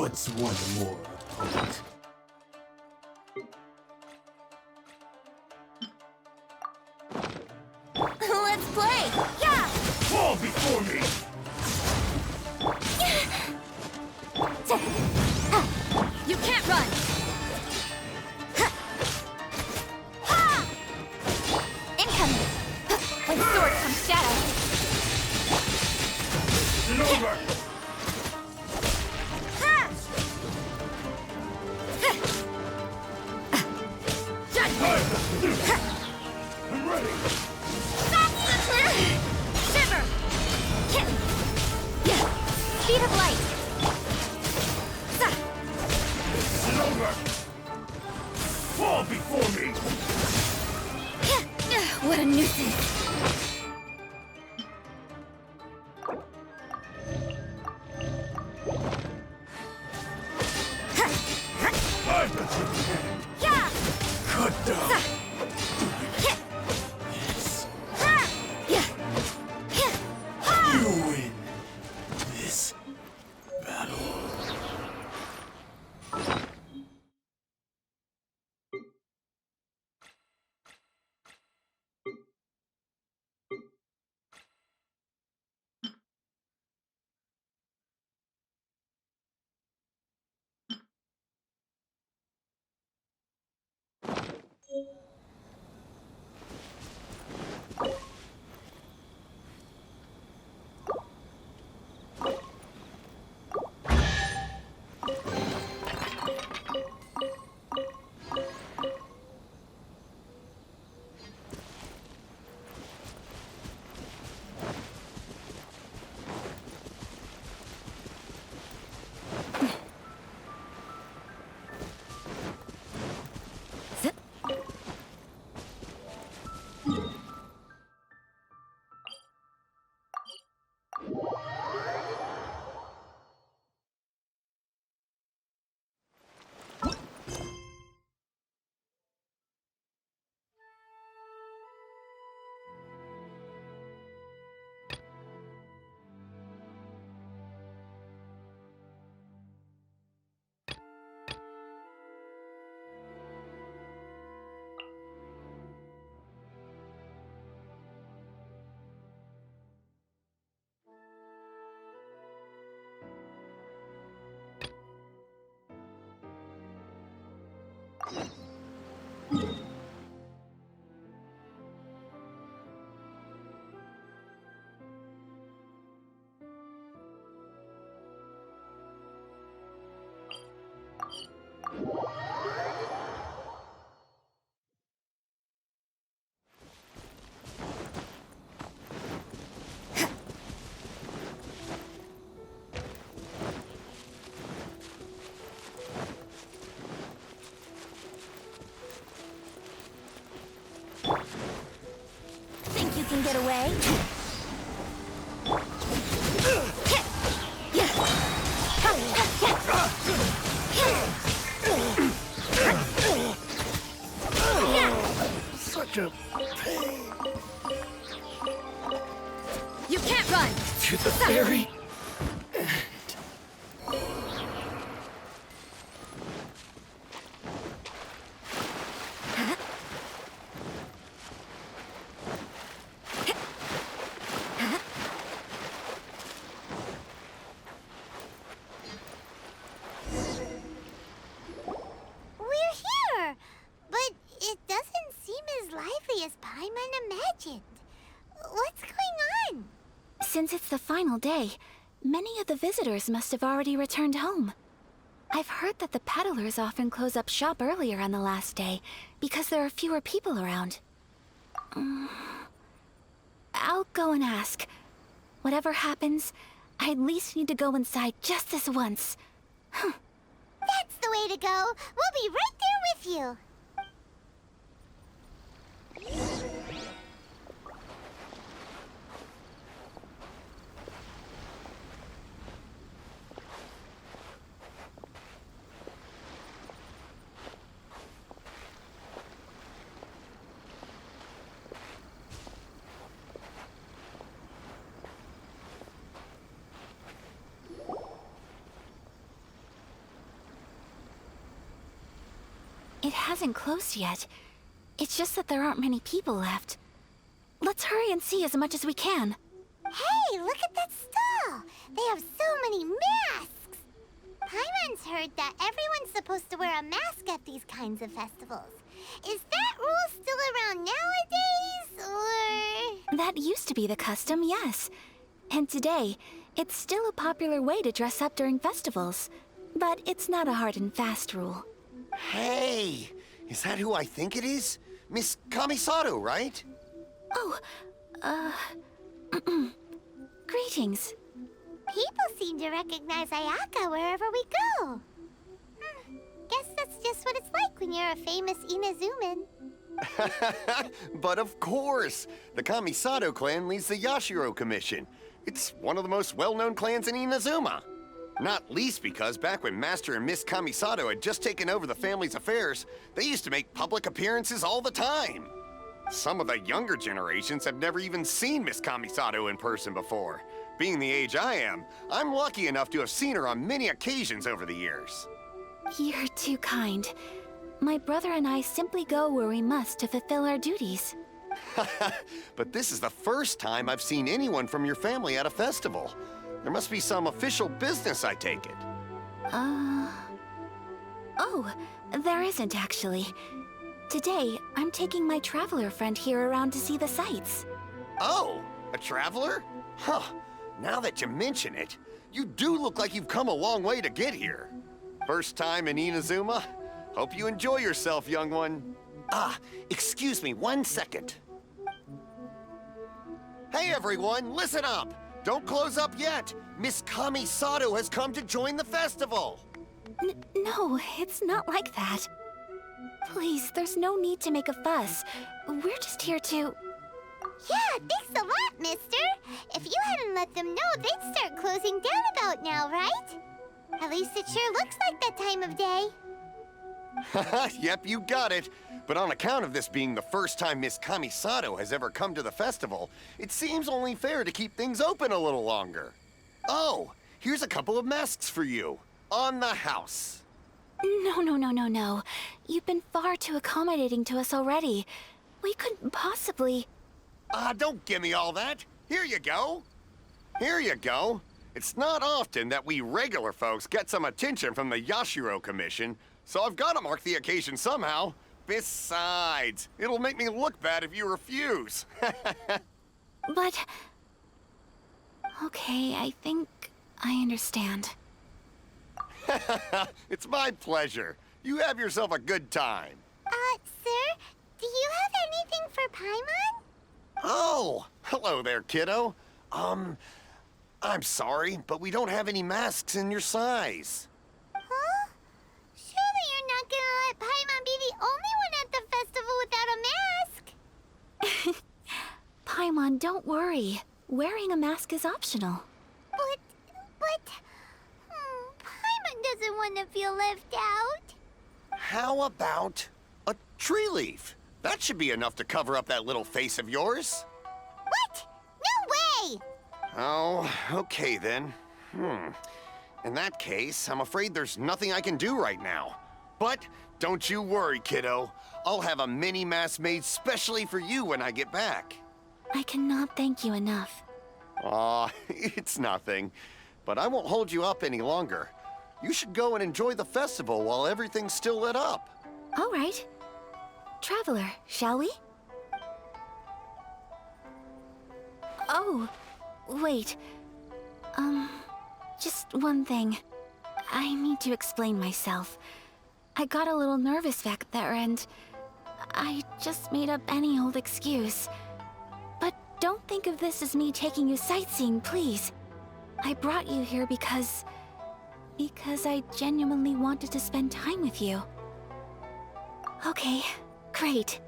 What's one more opponent? Let's play! Yeah! Fall before me! You can't run! Incoming! When sword comes shadow! It's over! I'm ready! Shiver! Speed of light! It's over! Fall before me! What a nuisance! I've got your hand! Yeah! Cut down! You win this battle. Think you can get away? Such a pain. You can't run! To the very We're here! But it doesn't seem as lively as Paimon imagined. What's going on? Since it's the final day, many of the visitors must have already returned home. I've heard that the peddlers often close up shop earlier on the last day because there are fewer people around. I'll go and ask. Whatever happens, I at least need to go inside just this once. That's the way to go. We'll be right there with you. It hasn't closed yet. It's just that there aren't many people left. Let's hurry and see as much as we can. Hey, look at that stall! They have so many masks! Paimon's heard that everyone's supposed to wear a mask at these kinds of festivals. Is that rule still around nowadays, or...? That used to be the custom, yes. And today, it's still a popular way to dress up during festivals. But it's not a hard and fast rule. Hey! Is that who I think it is? Miss Kamisato, right? Oh, greetings. People seem to recognize Ayaka wherever we go. Guess that's just what it's like when you're a famous Inazuman. But of course! The Kamisato clan leads the Yashiro Commission. It's one of the most well-known clans in Inazuma. Not least because back when Master and Miss Kamisato had just taken over the family's affairs, they used to make public appearances all the time. Some of the younger generations have never even seen Miss Kamisato in person before. Being the age I am, I'm lucky enough to have seen her on many occasions over the years. You're too kind. My brother and I simply go where we must to fulfill our duties. But this is the first time I've seen anyone from your family at a festival. There must be some official business, I take it. Oh, there isn't actually. Today, I'm taking my traveler friend here around to see the sights. Oh, a traveler? Huh. Now that you mention it, you do look like you've come a long way to get here. First time in Inazuma? Hope you enjoy yourself, young one. Excuse me 1 second. Hey everyone, listen up! Don't close up yet! Miss Kamisato has come to join the festival! No, it's not like that. Please, there's no need to make a fuss. We're just here to... Yeah, thanks a lot, mister. If you hadn't let them know, they'd start closing down about now, right? At least it sure looks like that time of day. Yep, you got it. But on account of this being the first time Miss Kamisato has ever come to the festival, it seems only fair to keep things open a little longer. Oh, here's a couple of masks for you. On the house. No. You've been far too accommodating to us already. We couldn't possibly... Don't give me all that. Here you go. Here you go. It's not often that we regular folks get some attention from the Yashiro Commission, so I've got to mark the occasion somehow. Besides, it'll make me look bad if you refuse. But... Okay, I think I understand. It's my pleasure. You have yourself a good time. Sir, do you have anything for Paimon? Oh, hello there, kiddo. I'm sorry, but we don't have any masks in your size. Huh? Surely you're not gonna let Paimon be the only one at the festival without a mask? Paimon, don't worry. Wearing a mask is optional. But... Paimon doesn't want to feel left out. How about a tree leaf? That should be enough to cover up that little face of yours. What? No way! Oh, okay then. In that case, I'm afraid there's nothing I can do right now. But don't you worry, kiddo. I'll have a mini mask made specially for you when I get back. I cannot thank you enough. Aw, it's nothing. But I won't hold you up any longer. You should go and enjoy the festival while everything's still lit up. All right. Traveler, shall we? Oh, wait. Just one thing. I need to explain myself. I got a little nervous back there and I just made up any old excuse. But don't think of this as me taking you sightseeing, please. I brought you here because I genuinely wanted to spend time with you. Okay, great.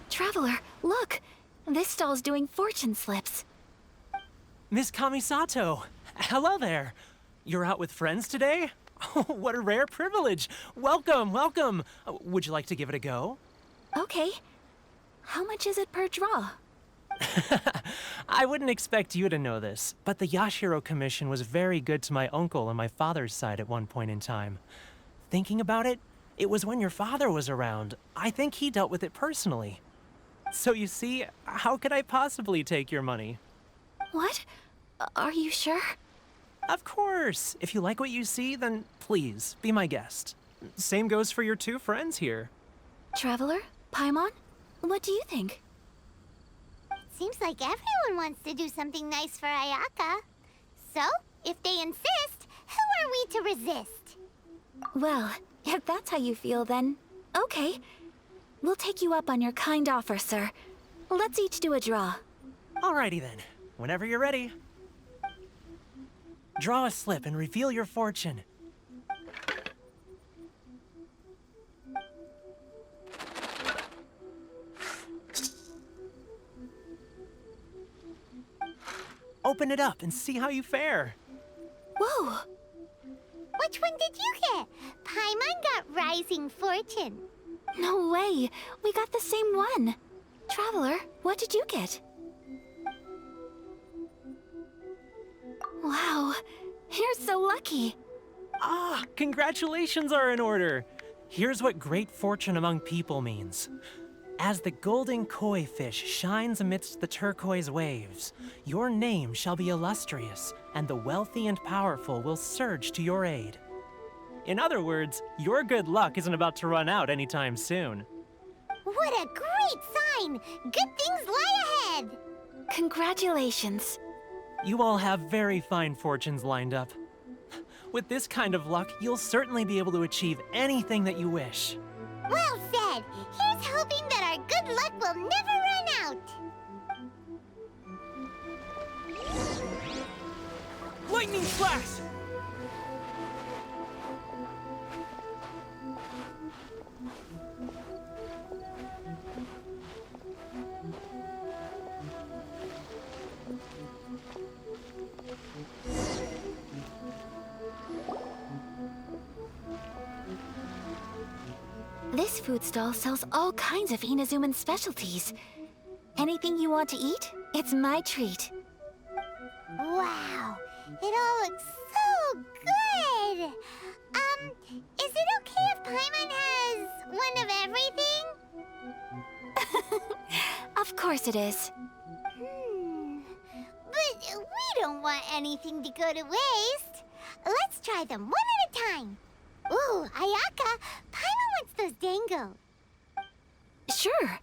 Traveler, look! This stall's doing fortune slips. Miss Kamisato! Hello there! You're out with friends today? Oh, what a rare privilege! Welcome, welcome! Would you like to give it a go? Okay. How much is it per draw? I wouldn't expect you to know this, but the Yashiro Commission was very good to my uncle on my father's side at one point in time. Thinking about it, it was when your father was around. I think he dealt with it personally. So you see, how could I possibly take your money? What? Are you sure? Of course! If you like what you see, then please, be my guest. Same goes for your two friends here. Traveler? Paimon? What do you think? Seems like everyone wants to do something nice for Ayaka. So, if they insist, who are we to resist? Well, if that's how you feel, then okay. We'll take you up on your kind offer, sir. Let's each do a draw. Alrighty then. Whenever you're ready. Draw a slip and reveal your fortune. Open it up and see how you fare. Whoa! Which one did you get? Paimon got Rising Fortune. No way! We got the same one! Traveler, what did you get? Wow, you're so lucky! Ah, congratulations are in order! Here's what great fortune among people means. As the golden koi fish shines amidst the turquoise waves, your name shall be illustrious, and the wealthy and powerful will surge to your aid. In other words, your good luck isn't about to run out anytime soon. What a great sign! Good things lie ahead! Congratulations. You all have very fine fortunes lined up. With this kind of luck, you'll certainly be able to achieve anything that you wish. Well said! Here's hoping that our good luck will never run out! Lightning flash! This food stall sells all kinds of Inazuman specialties. Anything you want to eat, it's my treat. Wow! It all looks so good! Is it okay if Paimon has one of everything? Of course it is. But we don't want anything to go to waste. Let's try them one at a time. Ooh, Ayaka, Paimon wants those dango. Sure.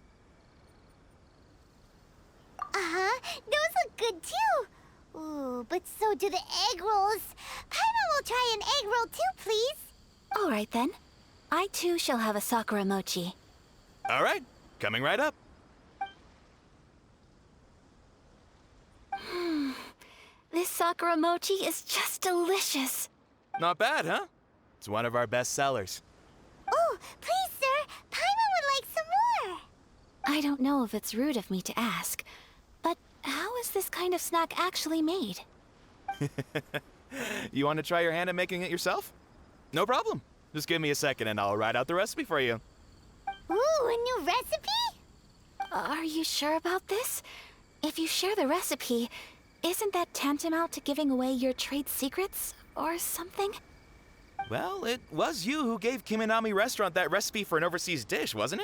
Uh-huh, those look good too. Ooh, but so do the egg rolls. Paimon will try an egg roll too, please. All right then. I too shall have a Sakura mochi. All right, coming right up. This Sakura mochi is just delicious. Not bad, huh? It's one of our best sellers. Oh, please, sir. Paimon would like some more. I don't know if it's rude of me to ask, but how is this kind of snack actually made? You want to try your hand at making it yourself? No problem. Just give me a second and I'll write out the recipe for you. Ooh, a new recipe? Are you sure about this? If you share the recipe, isn't that tantamount to giving away your trade secrets or something? Well, it was you who gave Kiminami Restaurant that recipe for an overseas dish, wasn't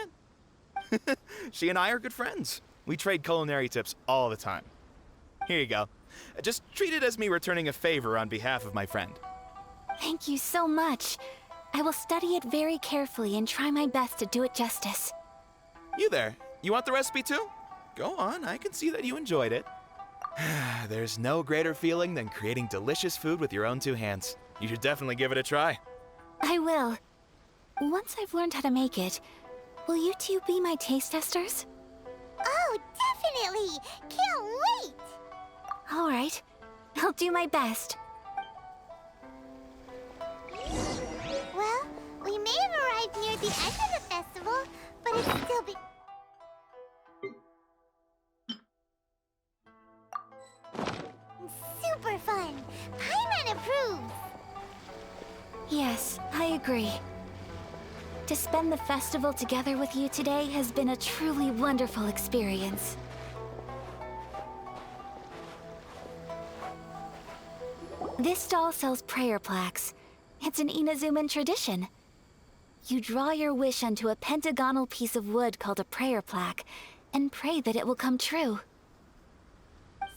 it? She and I are good friends. We trade culinary tips all the time. Here you go. Just treat it as me returning a favor on behalf of my friend. Thank you so much. I will study it very carefully and try my best to do it justice. You there, you want the recipe too? Go on, I can see that you enjoyed it. There's no greater feeling than creating delicious food with your own two hands. You should definitely give it a try. I will. Once I've learned how to make it, will you two be my taste testers? Oh, definitely! Can't wait! All right. I'll do my best. Well, we may have arrived near the end of the festival, but it's still Yes, I agree. To spend the festival together with you today has been a truly wonderful experience. This stall sells prayer plaques. It's an Inazuman tradition. You draw your wish onto a pentagonal piece of wood called a prayer plaque, and pray that it will come true.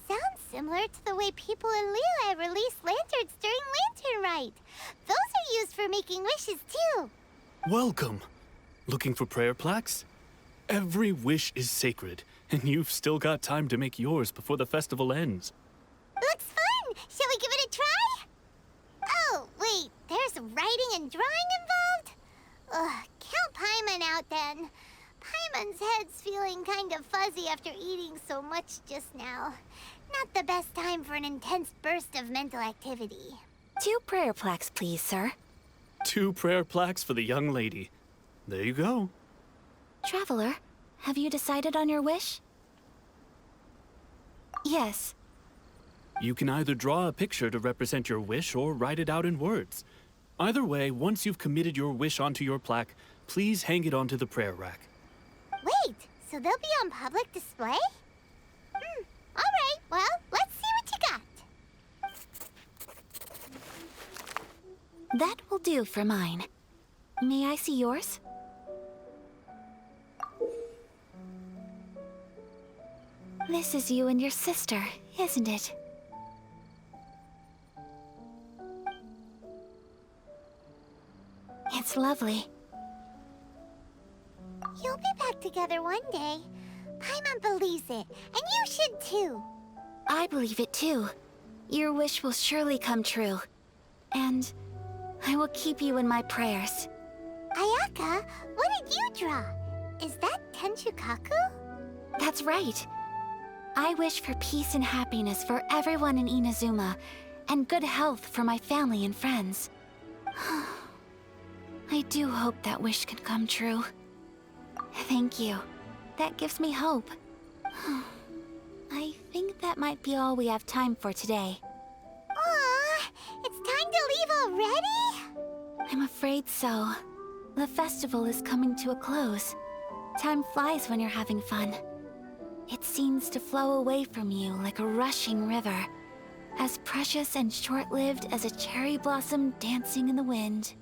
Sounds similar to the way people in Liyue release lanterns during Lantern Rite. Those are used for making wishes too. Welcome. Looking for prayer plaques? Every wish is sacred, and you've still got time to make yours before the festival ends. Looks fun! Shall we give it a try? Oh, wait, there's writing and drawing involved? Ugh, count Paimon out then. Paimon's head's feeling kind of fuzzy after eating so much just now. Not the best time for an intense burst of mental activity. 2 prayer plaques, please, sir. 2 prayer plaques for the young lady. There you go. Traveler, have you decided on your wish? Yes. You can either draw a picture to represent your wish or write it out in words. Either way, once you've committed your wish onto your plaque, please hang it onto the prayer rack. Wait, so they'll be on public display? Alright, well, let's see what you got. That will do for mine. May I see yours? This is you and your sister, isn't it? It's lovely. You'll be back together one day. Paimon believes it, and you should too. I believe it too. Your wish will surely come true. And I will keep you in my prayers. Ayaka, what did you draw? Is that Tenchukaku? That's right. I wish for peace and happiness for everyone in Inazuma, and good health for my family and friends. I do hope that wish can come true. Thank you. That gives me hope. I think that might be all we have time for today. Aw, it's time to leave already? I'm afraid so. The festival is coming to a close. Time flies when you're having fun. It seems to flow away from you like a rushing river, as precious and short-lived as a cherry blossom dancing in the wind.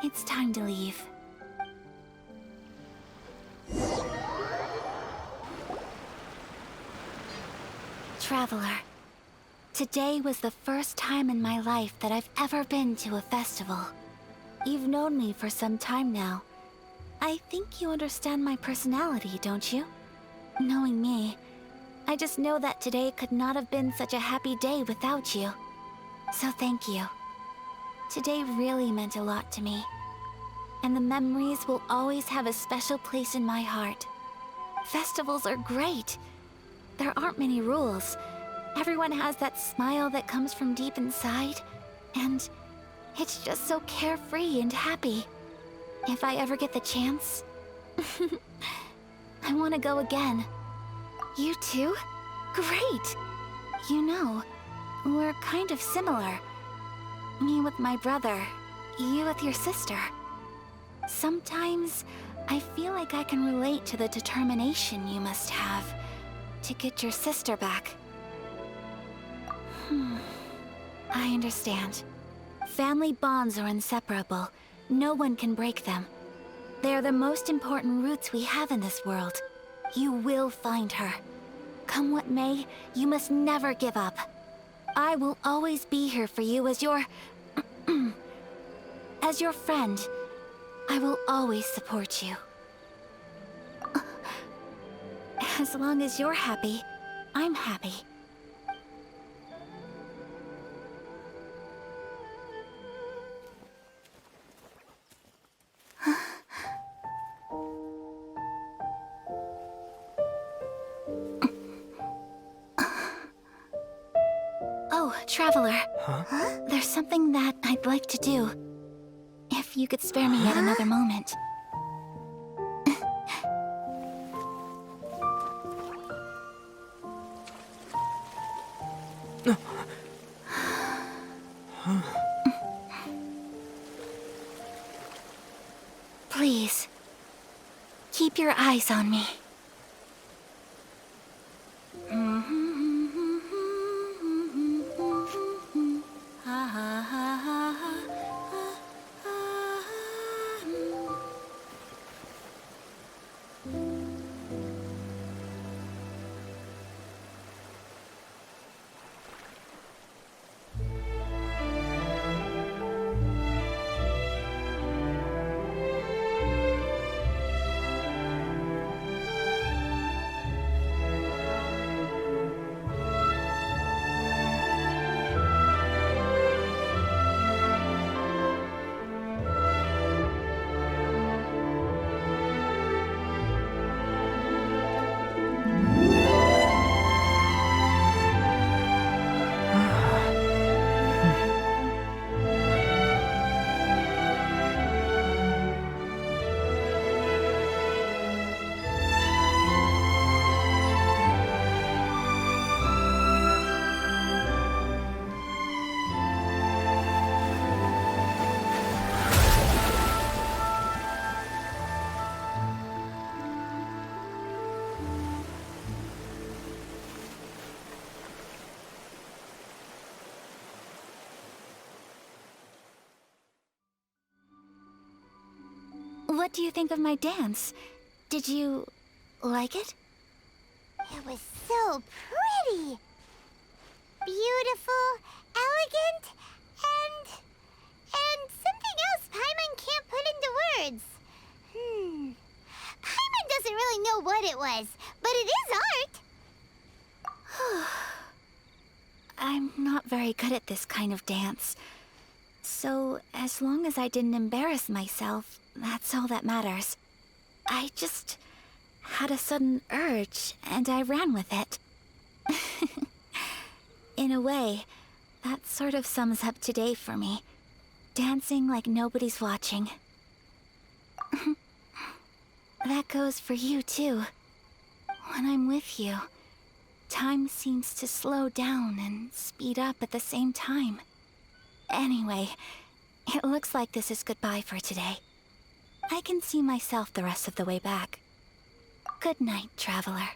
It's time to leave. Traveler, today was the first time in my life that I've ever been to a festival. You've known me for some time now. I think you understand my personality, don't you? Knowing me, I just know that today could not have been such a happy day without you. So thank you. Today really meant a lot to me. And the memories will always have a special place in my heart. Festivals are great. There aren't many rules. Everyone has that smile that comes from deep inside. And it's just so carefree and happy. If I ever get the chance, I want to go again. You too? Great! You know, we're kind of similar. Me with my brother, you with your sister. Sometimes, I feel like I can relate to the determination you must have to get your sister back. I understand. Family bonds are inseparable. No one can break them. They are the most important roots we have in this world. You will find her. Come what may, you must never give up. I will always be here for you as your... as your friend. I will always support you. As long as you're happy, I'm happy. Oh, Traveler. Huh? There's something that I'd like to do. If you could spare me yet another moment. your eyes on me. What do you think of my dance? Did you like it? It was so pretty. Beautiful, elegant, and something else Paimon can't put into words. Paimon doesn't really know what it was, but it is art. I'm not very good at this kind of dance. So, as long as I didn't embarrass myself, that's all that matters. I just had a sudden urge, and I ran with it. In a way, that sort of sums up today for me. Dancing like nobody's watching. That goes for you, too. When I'm with you, time seems to slow down and speed up at the same time. Anyway, it looks like this is goodbye for today. I can see myself the rest of the way back. Good night, traveler.